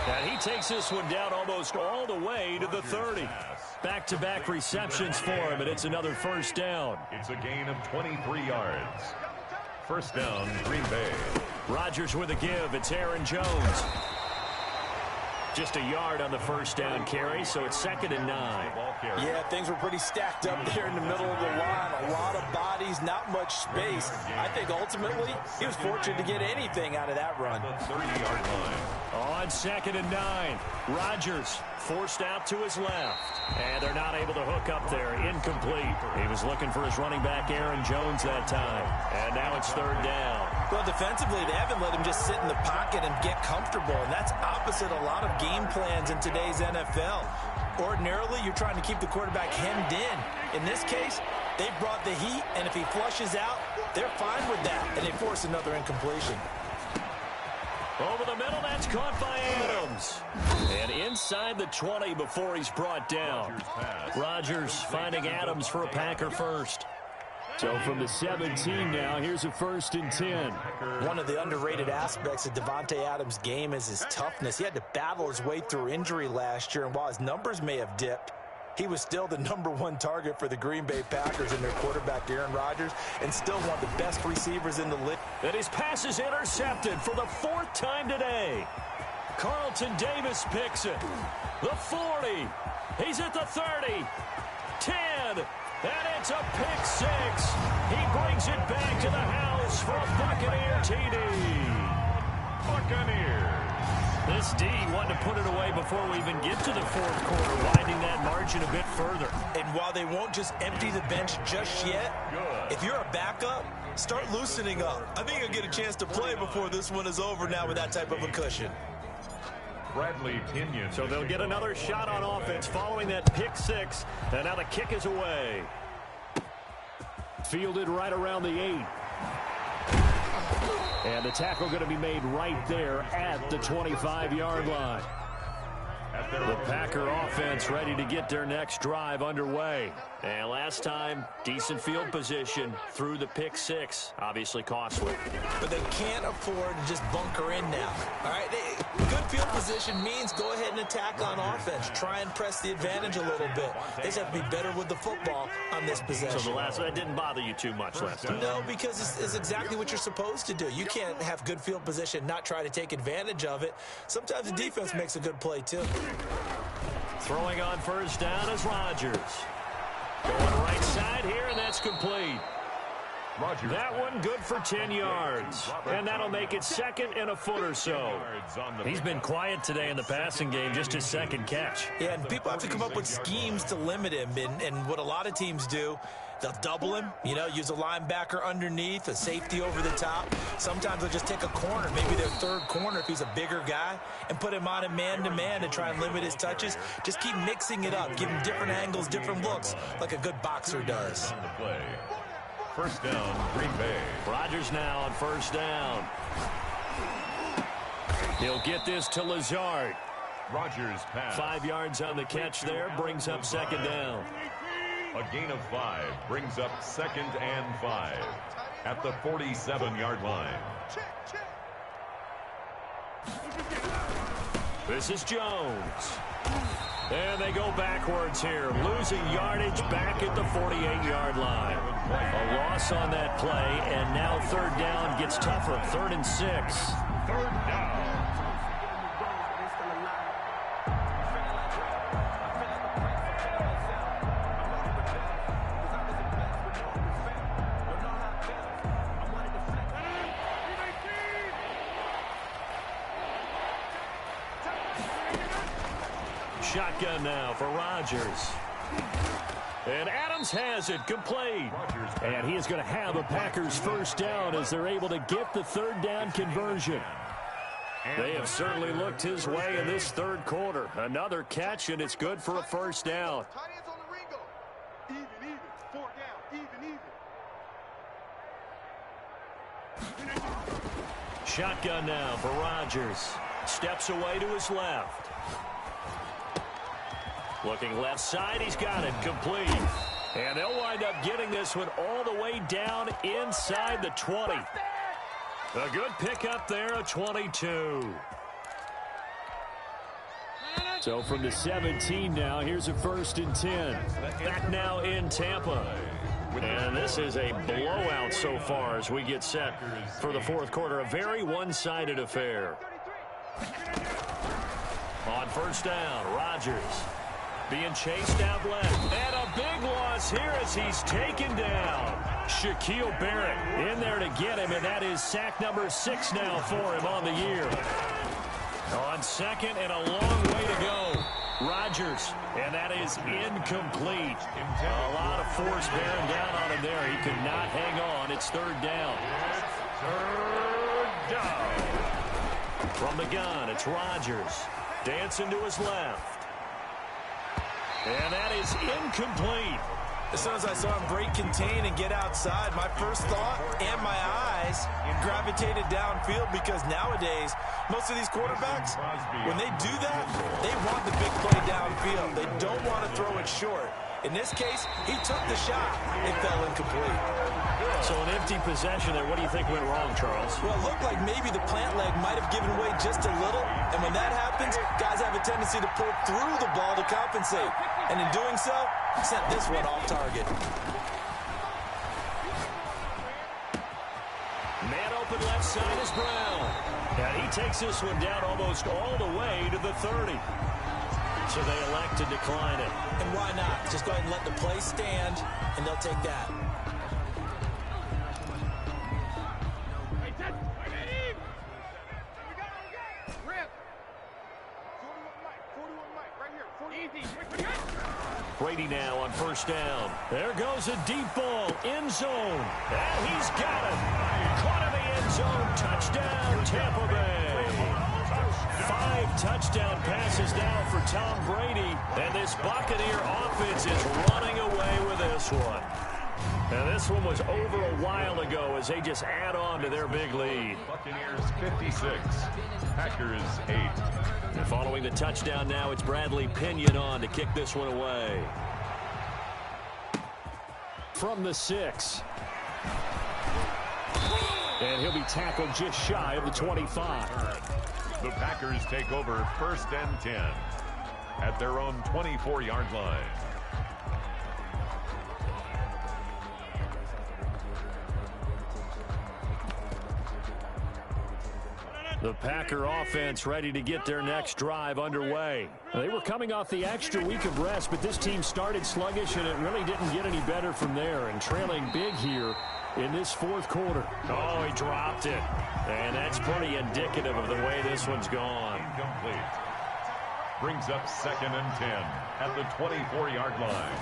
And he takes this one down almost all the way to the 30. Back-to-back receptions for him, and it's another first down. It's a gain of 23 yards. First down, Green Bay. Rodgers with a give. It's Aaron Jones. Just a yard on the first down carry, so it's 2nd and 9. Yeah, things were pretty stacked up there in the middle of the line. A lot of bodies, not much space. I think ultimately he was fortunate to get anything out of that run. The 30-yard line. On 2nd and 9, Rodgers forced out to his left. And they're not able to hook up there. Incomplete. He was looking for his running back, Aaron Jones, that time. And now it's 3rd down. Well, defensively, they haven't let him just sit in the pocket and get comfortable. And that's opposite a lot of game plans in today's NFL. Ordinarily, you're trying to keep the quarterback hemmed in. In this case, they brought the heat, and if he flushes out, they're fine with that. And they force another incompletion. Over the middle, that's caught by Adams. And inside the 20 before he's brought down. Rodgers finding Adams for a Packer first. So from the 17 now, here's a 1st and 10. One of the underrated aspects of Davante Adams' game is his toughness. He had to battle his way through injury last year, and while his numbers may have dipped, he was still the #1 target for the Green Bay Packers and their quarterback, Aaron Rodgers, and still one of the best receivers in the league. And his pass is intercepted for the 4th time today. Carlton Davis picks it. The 40. He's at the 30. 10. And it's a pick 6. He brings it back to the house for a Buccaneer TD. Buccaneers. This D wanted to put it away before we even get to the 4th quarter, widening that margin a bit further. And while they won't just empty the bench just yet, if you're a backup, start loosening up. I think you'll get a chance to play before this one is over now with that type of a cushion. Bradley Pinion. So they'll get another shot on offense following that pick 6. And now the kick is away. Fielded right around the 8. And the tackle going to be made right there at the 25-yard line. The Packer offense ready to get their next drive underway. And last time, decent field position through the pick 6. Obviously costly. But they can't afford to just bunker in now. All right, good field position means go ahead and attack on offense. Try and press the advantage a little bit. They just have to be better with the football on this possession. So that didn't bother you too much last time? No, because it's exactly what you're supposed to do. You can't have good field position, not try to take advantage of it. Sometimes the defense makes a good play, too. Throwing on first down is Rodgers. Going right side here, and that's complete. That one good for 10 yards. And that'll make it 2nd and a foot or so. He's been quiet today in the passing game, just his 2nd catch. Yeah, and people have to come up with schemes to limit him. And what a lot of teams do, they'll double him, use a linebacker underneath, a safety over the top. Sometimes they'll just take a corner, maybe their 3rd corner if he's a bigger guy, and put him on a man-to-man to try and limit his touches. Just keep mixing it up, give him different angles, different looks, like a good boxer does. First down, Green Bay. Rodgers now on first down. He'll get this to Lazard. Rodgers pass. 5 yards on the catch there, brings up 2nd down. A gain of 5 brings up 2nd and 5 at the 47-yard line. This is Jones. And they go backwards here, losing yardage back at the 48-yard line. A loss on that play, and now 3rd down gets tougher. 3rd and 6. 3rd down. Shotgun now for Rodgers. And Adams has it complete. And he is going to have a Packers first down as they're able to get the 3rd down conversion. They have certainly looked his way in this 3rd quarter. Another catch, and it's good for a first down. Shotgun now for Rodgers. Steps away to his left. Looking left side, he's got it, complete. And they'll wind up getting this one all the way down inside the 20. A good pickup there, a 22. So from the 17 now, here's a 1st and 10. Back now in Tampa. And this is a blowout so far as we get set for the 4th quarter. A very one-sided affair. On 1st down, Rodgers being chased out left. And a big loss here as he's taken down. Shaquille Barrett in there to get him, and that is sack number 6 now for him on the year. On 2nd and a long way to go. Rodgers, and that is incomplete. A lot of force bearing down on him there. He could not hang on. It's 3rd down. Third down. From the gun, it's Rodgers. Dancing to his left. And that is incomplete. As soon as I saw him break contain and get outside, my first thought and my eyes gravitated downfield, because nowadays, most of these quarterbacks, when they do that, they want the big play downfield. They don't want to throw it short. In this case, he took the shot. It fell incomplete. So an empty possession there. What do you think went wrong, Charles? Well, it looked like maybe the plant leg might have given way just a little. And when that happens, guys have a tendency to pull through the ball to compensate. And in doing so, sent this one off target. Man open left side is Brown. And he takes this one down almost all the way to the 30. So they elect to decline it. And why not? Just go ahead and let the play stand, and they'll take that. Brady now on 1st down. There goes a deep ball, end zone. And he's got it. Caught in the end zone. Touchdown, Tampa Bay. 5 touchdown passes now for Tom Brady. And this Buccaneer offense is running away with this one. And this one was over a while ago as they just add on to their big lead. Buccaneers 56, Packers 8. And following the touchdown now, it's Bradley Pinion on to kick this one away. From the 6. And he'll be tackled just shy of the 25. The Packers take over 1st and 10 at their own 24-yard line. The Packer offense ready to get their next drive underway. They were coming off the extra week of rest, but this team started sluggish, and it really didn't get any better from there. And trailing big here in this 4th quarter. Oh, he dropped it. And that's pretty indicative of the way this one's gone. Incomplete. Brings up 2nd and 10 at the 24-yard line.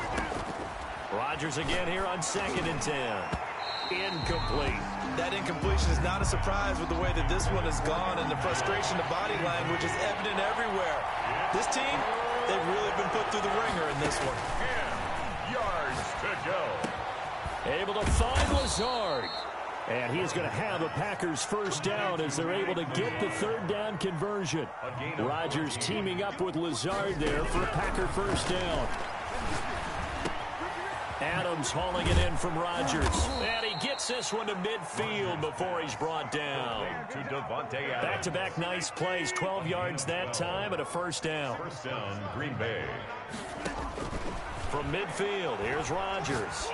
Rodgers again here on 2nd and 10. Incomplete. That incompletion is not a surprise with the way that this one has gone, and the frustration of body language is evident everywhere. This team, they've really been put through the ringer in this one. 10 yards to go. Able to find Lazard. And he's going to have a Packers 1st down as they're able to get the 3rd down conversion. Rodgers teaming up with Lazard there for a Packer 1st down. Adams hauling it in from Rodgers. And he gets this one to midfield before he's brought down. Back-to-back nice plays. 12 yards that time and a 1st down. 1st down, Green Bay. From midfield, here's Rodgers.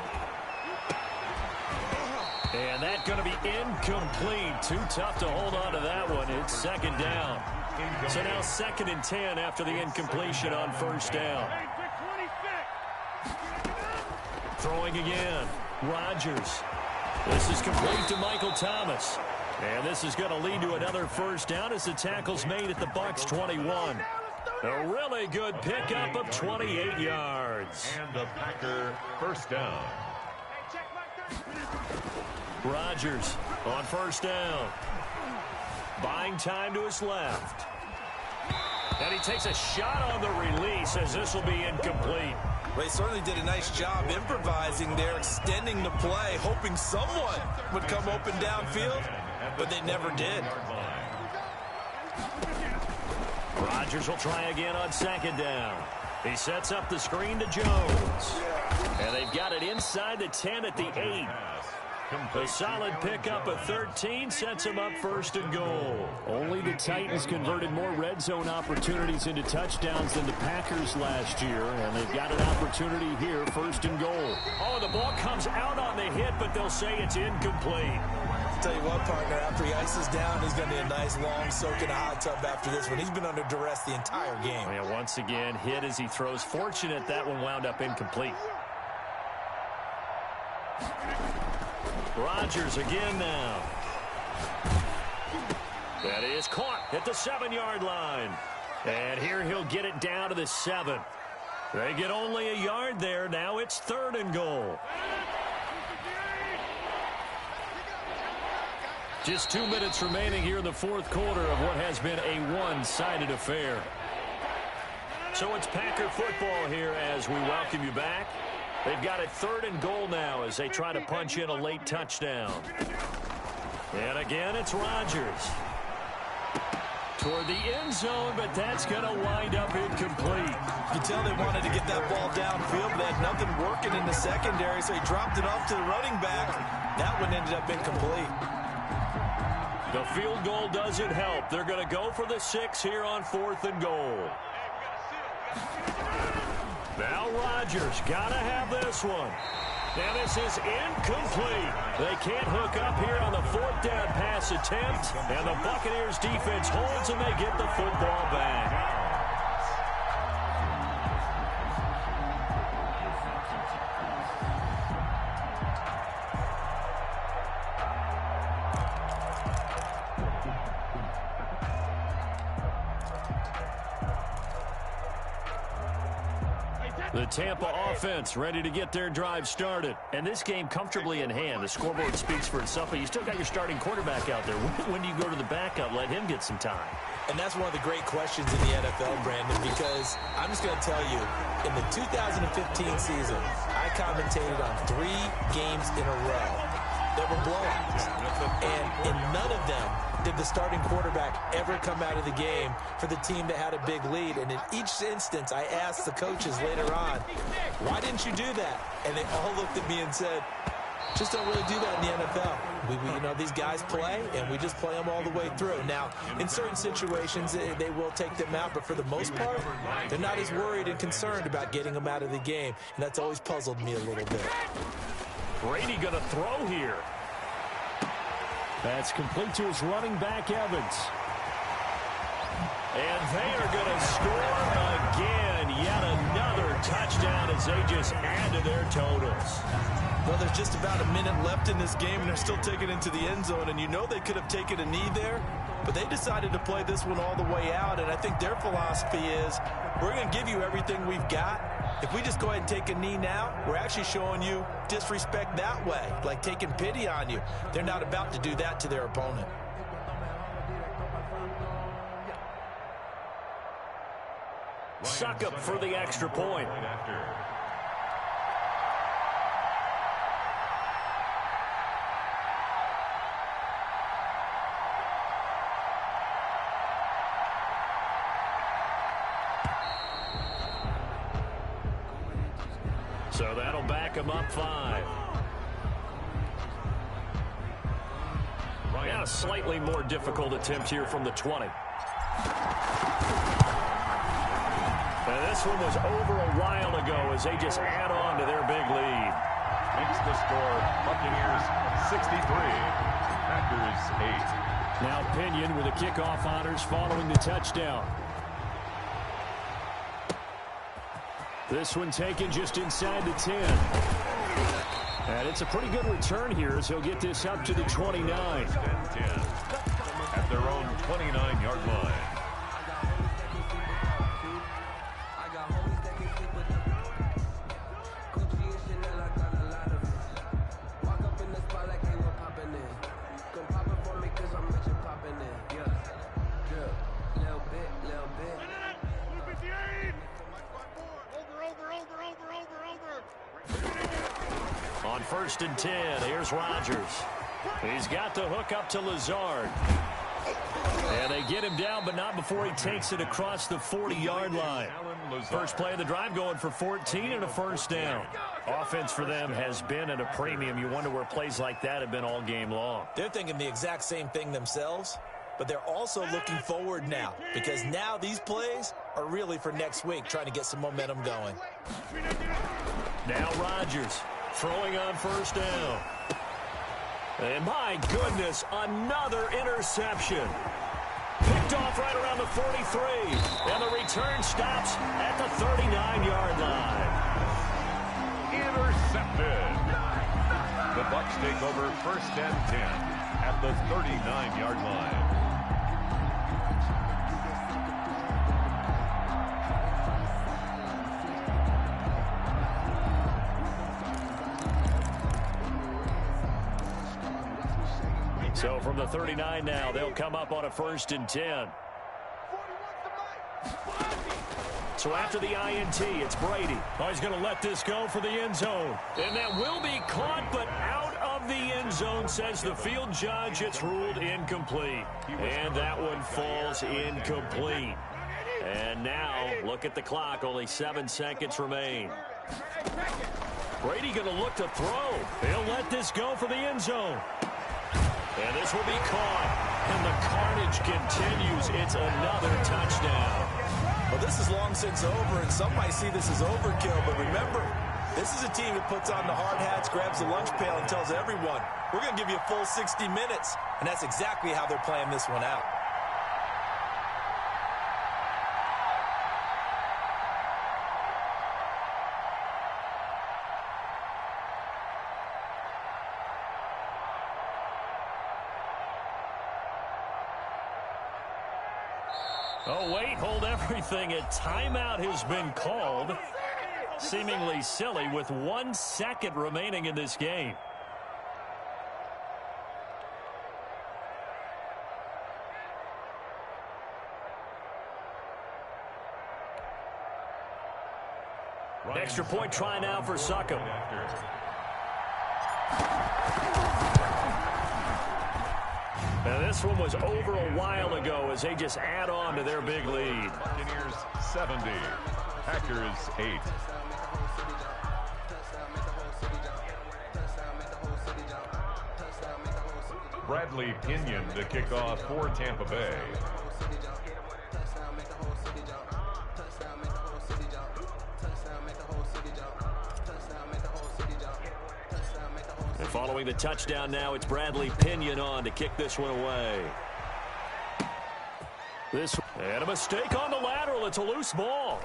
And that's going to be incomplete. Too tough to hold on to that one. It's 2nd down. So now 2nd and 10 after the incompletion on 1st down. Throwing again. Rodgers. This is complete to Michael Thomas. And this is going to lead to another 1st down as the tackle's made at the Bucs 21. A really good pickup of 28 yards. And a Packer 1st down. Rodgers on 1st down. Buying time to his left. And he takes a shot on the release as this will be incomplete. Well, he certainly did a nice job improvising there, extending the play, hoping someone would come open downfield, but they never did. Rodgers will try again on 2nd down. He sets up the screen to Jones. And they've got it inside the 10 at the 8. A solid pickup of 13 sets him up 1st and goal. Only the Titans converted more red zone opportunities into touchdowns than the Packers last year, and they've got an opportunity here, 1st and goal. Oh, the ball comes out on the hit, but they'll say it's incomplete. I'll tell you what, partner, after he ices down, he's going to be a nice long soak in a hot tub after this one. He's been under duress the entire game. Yeah, once again, hit as he throws. Fortunate that one wound up incomplete. Rodgers again now. That is caught at the 7-yard line. And here he'll get it down to the 7. They get only a yard there. Now it's 3rd and goal. Just 2 minutes remaining here in the 4th quarter of what has been a one-sided affair. So it's Packer football here as we welcome you back. They've got it 3rd and goal now as they try to punch in a late touchdown. And again, it's Rodgers. Toward the end zone, but that's going to wind up incomplete. You can tell they wanted to get that ball downfield, but they had nothing working in the secondary, so he dropped it off to the running back. That one ended up incomplete. The field goal doesn't help. They're going to go for the 6 here on 4th and goal. Now Rodgers got to have this one. Now this is incomplete. They can't hook up here on the 4th down pass attempt. And the Buccaneers defense holds and they get the football back. The Tampa offense ready to get their drive started. And this game comfortably in hand. The scoreboard speaks for itself, but you still got your starting quarterback out there. When do you go to the backup? Let him get some time. And that's one of the great questions in the NFL, Brandon, because I'm just going to tell you, in the 2015 season, I commentated on 3 games in a row that were blowouts. And in none of them did the starting quarterback ever come out of the game for the team that had a big lead. And in each instance, I asked the coaches later on, why didn't you do that? And they all looked at me and said, just don't really do that in the NFL. You know, these guys play, and we just play them all the way through. Now, in certain situations, they will take them out, but for the most part, they're not as worried and concerned about getting them out of the game. And that's always puzzled me a little bit. Brady going to throw here. That's complete to his running back, Evans. And they are going to score again. Yet another touchdown as they just add to their totals. Well, there's just about a minute left in this game, and they're still taking it into the end zone. And you know they could have taken a knee there, but they decided to play this one all the way out. And I think their philosophy is, we're going to give you everything we've got. If we just go ahead and take a knee now, we're actually showing you disrespect that way, like taking pity on you. They're not about to do that to their opponent. Suck up for the extra point. So that'll back him up 5. Yeah, a slightly more difficult attempt here from the 20. And this one was over a while ago as they just add on to their big lead. Makes the score Buccaneers 63, Packers 8. Now Pinion with the kickoff honors following the touchdown. This one taken just inside the 10. And it's a pretty good return here as he'll get this up to the 29. At their own 29-yard line. On 1st and 10, here's Rodgers. He's got the hook up to Lazard. And they get him down, but not before he takes it across the 40-yard line. First play of the drive going for 14 and a first down. Offense for them has been at a premium. You wonder where plays like that have been all game long. They're thinking the exact same thing themselves, but they're also looking forward now because now these plays are really for next week, trying to get some momentum going. Now Rodgers throwing on first down. And my goodness, another interception. Picked off right around the 43. And the return stops at the 39-yard line. Intercepted. The Bucs take over first and 10 at the 39-yard line. So from the 39 now, they'll come up on a first and 10. So after the INT, it's Brady. Oh, he's going to let this go for the end zone. And that will be caught, but out of the end zone, says the field judge. It's ruled incomplete. And that one falls incomplete. And now, look at the clock. Only 7 seconds remain. Brady going to look to throw. He'll let this go for the end zone. And this will be caught. And the carnage continues. It's another touchdown. Well, this is long since over, and some might see this as overkill. But remember, this is a team that puts on the hard hats, grabs the lunch pail, and tells everyone, we're going to give you a full 60 minutes. And that's exactly how they're playing this one out. Oh, wait, hold everything. A timeout has been called. Seemingly silly with 1 second remaining in this game. Extra point try now for Succop. Now this one was over a while ago as they just add on to their big lead. Buccaneers 70, Packers 8. Bradley Pinion to kick off for Tampa Bay. And following the touchdown now, it's Bradley Pinion on to kick this one away. And a mistake on the lateral. It's a loose ball.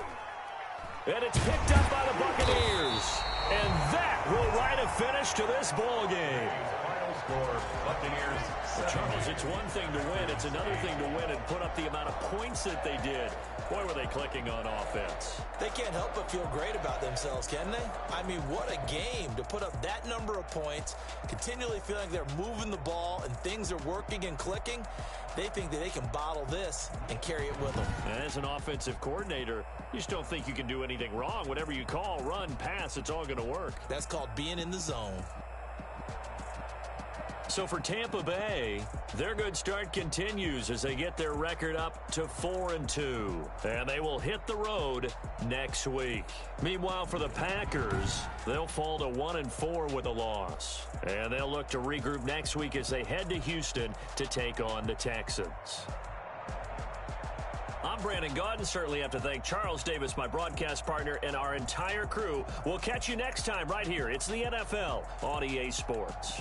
And it's picked up by the Buccaneers. And that will write a finish to this ball game. Final score, Buccaneers. Well, Charles, it's one thing to win. It's another thing to win and put up the amount of points that they did. Boy, were they clicking on offense. They can't help but feel great about themselves, can they? I mean, what a game to put up that number of points, continually feeling they're moving the ball and things are working and clicking. They think that they can bottle this and carry it with them. And as an offensive coordinator, you just don't think you can do anything wrong. Whatever you call, run, pass, it's all going to work. That's called being in the zone. So for Tampa Bay, their good start continues as they get their record up to 4-2. And they will hit the road next week. Meanwhile, for the Packers, they'll fall to 1-4 with a loss. And they'll look to regroup next week as they head to Houston to take on the Texans. I'm Brandon Gaudin. Certainly have to thank Charles Davis, my broadcast partner, and our entire crew. We'll catch you next time right here. It's the NFL on EA Sports.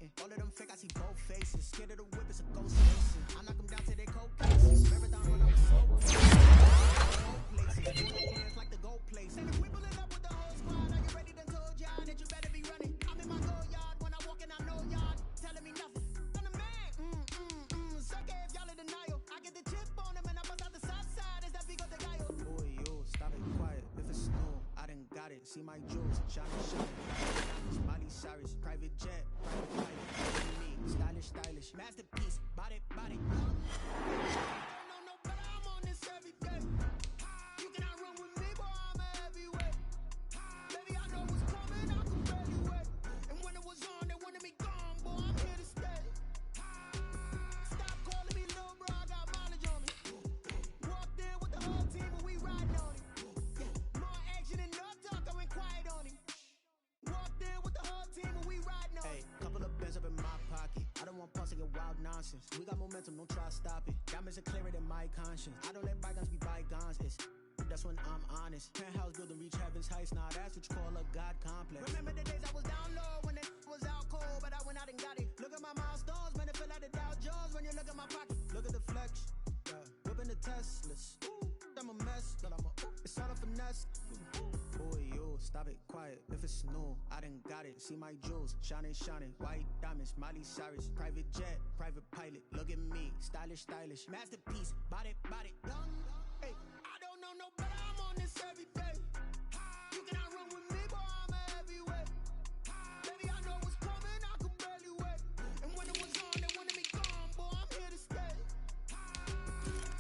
frontin'. All of them fake, I see both faces. Scared of the whip, it's a ghost station. I knock them down to their cold cases. Marathon when I was so places. Doing the plans like the gold place. And if we pullin' up with the whole squad, are you ready? Done told y'all that you better be running. I'm in my go yard when I walk in, I know y'all telling me nothing. I'm the man. Suck if y'all in denial. I get the chip on him and I bust out the south side. Is that Vigo de Gallo? Boy, yo, stop it quiet. If it's snow, I done got it. See my jewels, shining. Miley Cyrus, private jet, private pilot. Me, stylish, masterpiece, body. No, but I'm on this every day. You cannot run with me, boy, I'm a heavyweight. Baby, I know what's coming, I can barely wait. And when it was on, they wanted me gone, boy, I'm here to stay. Stop calling me little bro, I got mileage on me. Walked in with the whole team, and we riding on it. More action and no talk, I went quiet on him. Walked in with the whole team, and we riding on it. Hey, couple of bands up in my pocket. I don't want pause to get wild nonsense. We got momentum, don't try to stop it. Diamonds are clearer than my conscience. I don't let bygones be bygones. That's when I'm honest. Penthouse building, reach heaven's heights. Nah, that's what you call a God complex. Remember the days I was down low when it was out cold, but I went out and got it. Look at my milestones, man, it feel like the Dow Jones when you look at my pocket. Look at the flex, whipping the Teslas. I'm a mess, but it's all a finesse. Boy, yo, stop it, quiet. If it's snow, I done got it. See my jewels, shining. White diamonds, Miley Cyrus, private jet, private pilot. Look at me, stylish, masterpiece, body. Young, hey, I don't know no better. I'm on this every day. You cannot run with me, boy, I'm a heavyweight. Baby, I know what's coming, I could barely wait. And when it was on, they wanted me gone, boy, I'm here to stay.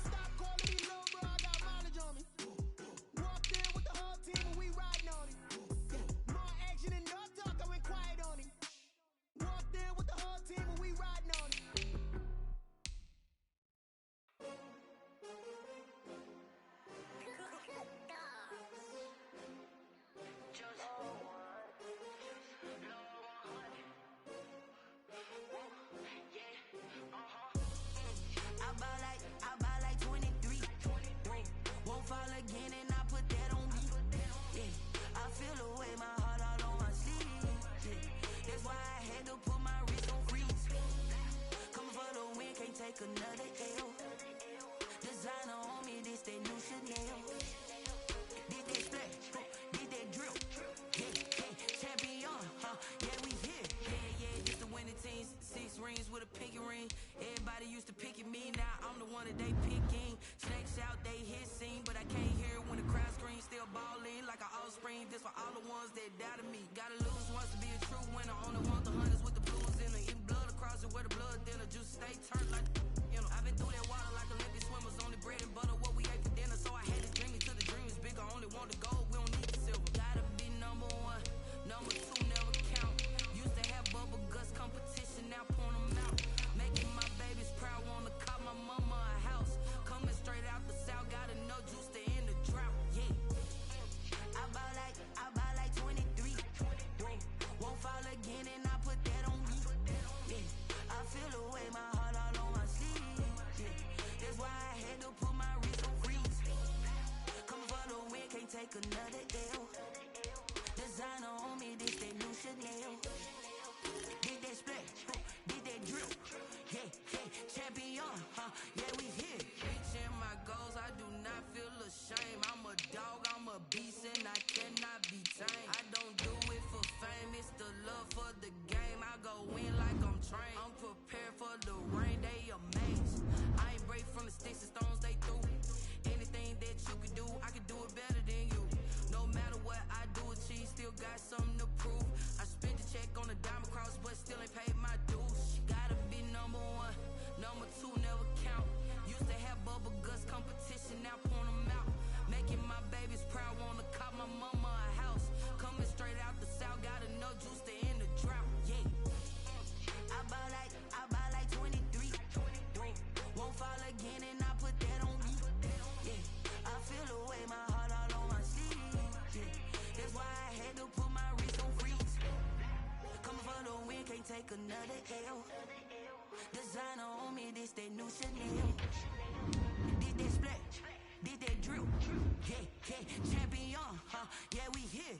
Stop calling me little bro, I got mileage on me. Walked in with the whole team, and we riding on it. More action and no talk, I went quiet on him. Walked in with the whole team, and we riding on it. I buy like 23. Won't fall again and I put that on me. Yeah, I feel the way, my heart all on my sleeve. Yeah, that's why I had to put my wrist on freeze. Coming for the win, can't take another L. Designer on me, this that new Chanel. Did that splash, did that drill. Yeah, champion, yeah, we here. Yeah, this the winning team. 6 rings with a pinky ring. Everybody used to pick at me, now I'm the one that they picking. Snakes out, they hit scene, but I can't hear it when the crowd screams. Still ballin' like an offspring. This for all the ones that doubted me. Gotta lose once to be a true winner. Only want the hunters with the blues in it. Eating blood across it where the blood thinner. Juice stay turned like, you know. I've been through that water like Olympic swimmers. Only bread and butter, what we ate for dinner. So I had to dream it till the dream is bigger. Only want the gold, we don't need the silver. Gotta be number 1, number 2 never count. Used to have bubble guts competition, now point them out. Making my babies proud, wanna call my mama a house. Coming straight out the south, gotta know juice to end the drought. Yeah, I buy like 23. Won't fall again and I put that on me. Yeah, I feel the way, my heart all on my sleeve. Yeah, that's why I had to put my wrist on freeze. Coming for the win, can't take another L. Designer on me, this that new Chanel. Did that splash, did that drill. Yeah, champion, yeah, we here. Reaching my goals, I do not feel ashamed. I'm a dog, I'm a beast, and I cannot be tamed. I don't do it for fame, it's the love for the game. I go in like I'm trained. I'm prepared for the rain, they amazed. I ain't break from the sticks and stones they threw. Anything that you can do, I can do it better than you. No matter what I do, achieve, still got something to prove. I spent the check on the diamond cross, but still ain't paid my dues. Gotta be number 1, number 2 never count. Used to have bubble guts competition, now point them out. Making my babies proud, wanna call my mama a house. Coming straight out the south, gotta know juice to end the drought. Yeah, I buy like 23. Won't fall again and I put that on me. Yeah, I feel the way, my heart all on my sleeve. Yeah, that's why I had to put my wrist on freeze. Coming for the win, can't take another L. Designer on me, this that new Chanel. Did that splash, did that drill. Yeah, champion, yeah, we here.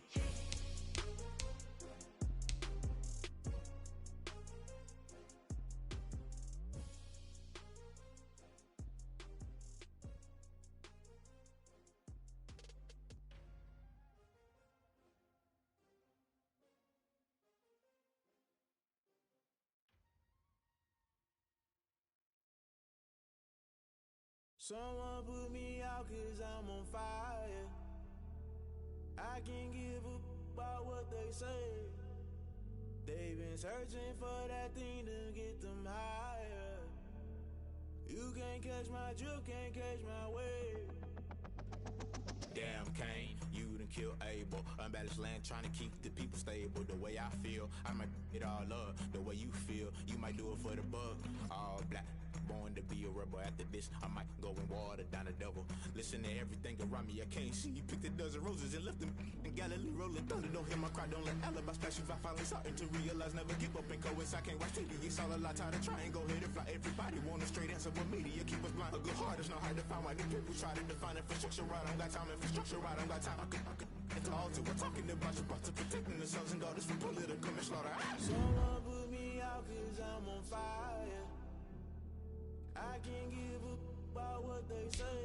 Someone put me out 'cause I'm on fire. I can't give a about what they say. They've been searching for that thing to get them higher. You can't catch my drift, can't catch my wave. Damn, Kane, you done killed Abel. Unbalanced land, trying to keep the people stable. The way I feel, I might it all up. The way you feel, you might do it for the bug. All black, born to be a rebel. After this, I might go and water down the devil. Listen to everything around me, I can't see. Picked a dozen roses and left them in Galilee rolling thunder. Don't hear my cry, don't let alibis pass you. I finally starting to realize, never give up and coincide. I can't watch TV, it's all a lot. Tired of trying, go ahead and fly. Everybody want a straight answer, but media keep us blind. A good heart is not hard to find. Why the people try to define infrastructure right? I don't got time, infrastructure right? I don't got time. I could it's all to we're talking about your about to protecting the sons and daughters from political manslaughter. Someone put me out 'cause I'm on fire. I can't give a about what they say.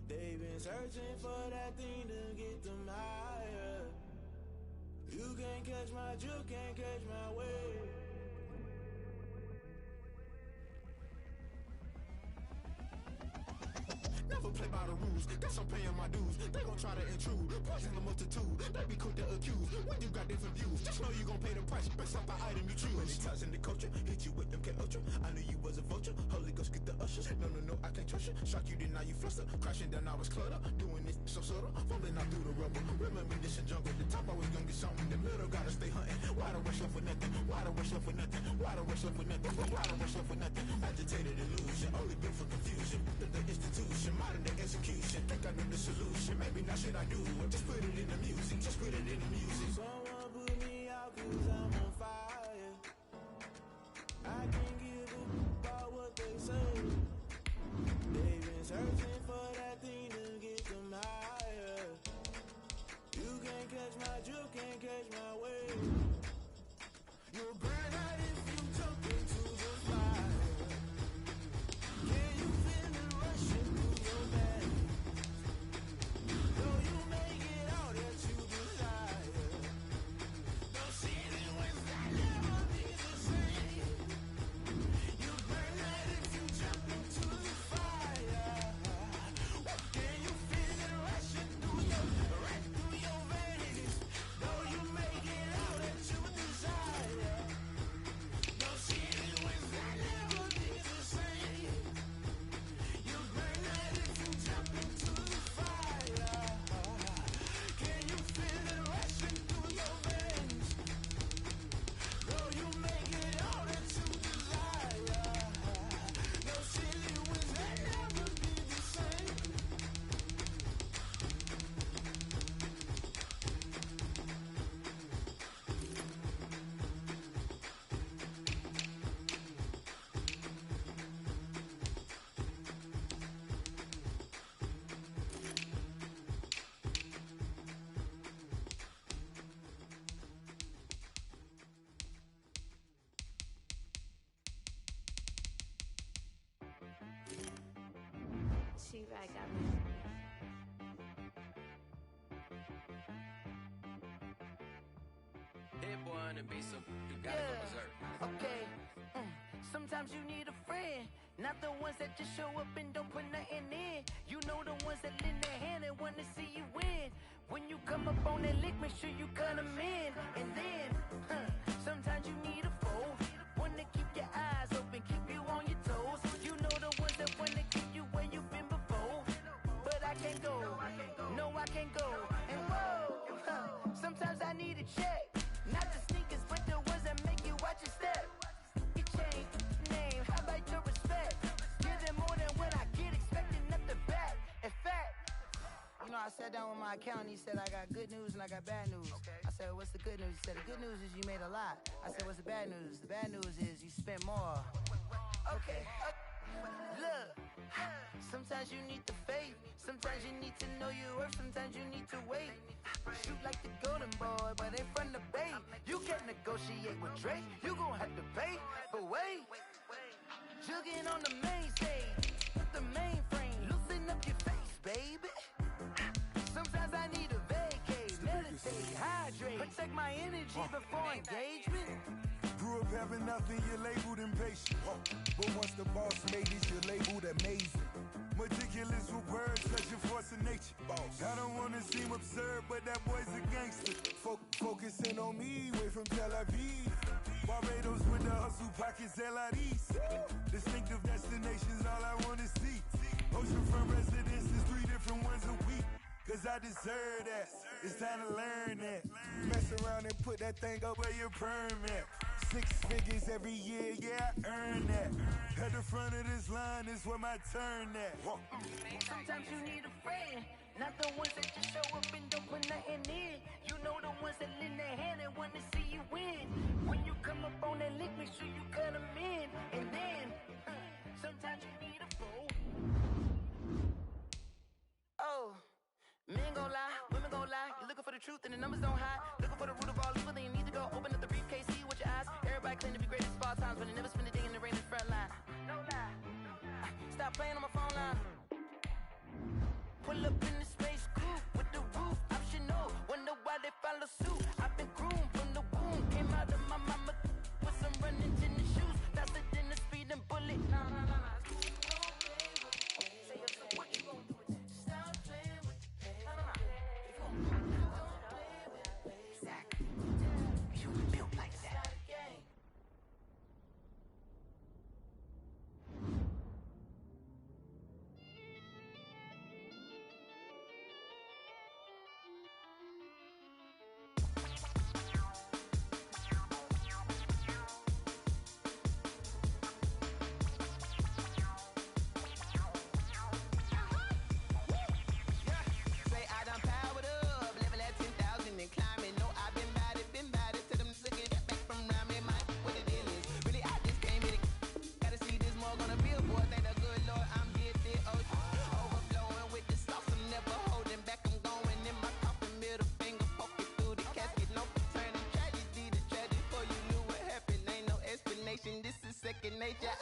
They've been searching for that thing to get them higher. You can't catch my drift, can't catch my wave. Never play by the rules, guess I'm paying my dues. They gon' try to intrude, poison the multitude. They be quick to accuse, when you got different views. Just know you gon' pay the price, based off the item you choose. Many times in the culture, hit you with them K-Ultra. I knew you was a vulture, Holy Ghost get the ushers. No, I can't trust you. Shock you, then now you fluster. Crashing down, I was cluttered. Doing this so subtle, falling out through the rubble. Remember this in jungle, the top always gonna get something. The middle gotta stay hunting. Why the rush left for nothing? Why the rush left for nothing? Why the rush left for nothing? Why the rush left for nothing? Agitated illusion, only built for confusion. The institution, modern day execution. Think I know the solution. Maybe not should I do it? Just put it in the music. Just put it in the music. Someone put me out 'cause I'm on fire. I can't give a about what they say. They've been searching for that thing to get them higher. You can't catch my drift, can't catch my wave. You'll burn out if you jump into the fire. Can you feel it rushing through your veins? Though you make it out that you desire. Don't see it when I never be the same. You burn out if you jump into the fire. Can you feel it rushing through your veins? Though you make it out that you desire. Don't see it when I never be the same. You burn out if you jump into the fire. Can you feel it rushing through your veins? Though you make it all that you desire. No silly winds that never be the same. She-Rag got me. Hit boy on the beat, so you gotta go berserk. Okay. Sometimes you need a friend, not the ones that just show up and don't put nothing in. You know the ones that lend their hand and want to see you win. When you come up on that lick, make sure you cut them in. And then, sometimes you need a foe, one to keep your eyes open, keep you on your toes. You know the ones that want to keep you where you've been before. But I can't go, no I can't go. And whoa, sometimes I need a check. Not the sneakers, but the ones that make you watch your step. You change name, how about your respect? Give them more than what I get, expecting up the back. In fact, you know, I sat down with my accountant, he said I got good news and I got bad news. I said, what's the good news? He said, the good news is you made a lot. I said, what's the bad news? The bad news is you spent more. Okay, look, sometimes you need the faith, sometimes you need to know your worth, sometimes you need to wait. Shoot like the golden boy, but in front of bait. You can't negotiate with Drake, you gon' have to pay. But wait, jugging on the main stage, the mainframe, loosen up your face, baby. Sometimes I need a vacate, meditate. stay hydrated. Protect my energy before engagement. Grew up having nothing, you're labeled impatient. But once the boss made it, you're labeled amazing. Meticulous with words, such a force of nature. I don't wanna seem absurd, but that boy's a gangster. Focusing on me, way from Tel Aviv. Barbados with the hustle pockets, LIDs. Distinctive destinations, all I wanna see. Oceanfront residences, 3 different ones a week. Cause I deserve that, it's time to learn that. Mess around and put that thing up where your permit. 6 figures every year, yeah, I earn that. At the front of this line is where my turn at. Sometimes you need a friend, not the ones that just show up and don't put nothing in. You know the ones that lend their hand and want to see you win. When you come up on that lick, make sure you cut them in. And then, sometimes you need a fool. Oh. Men gon' lie, women gon' lie. You're looking for the truth and the numbers don't hide. Looking for the root of all evil, then you need to go open up the briefcase, see with your eyes. Everybody claim to be great at small times, but they never spend a day in the rain in the front line. No lie. Stop playing on my phone line. Pull up in the space coupe with the roof optional. Wonder why they follow suit. I've been groomed from the womb. Came out of my mama with some running tennis shoes. Faster than the speeding bullet. Nah. What you gon' do? Stop playing with you built like that. This is second nature.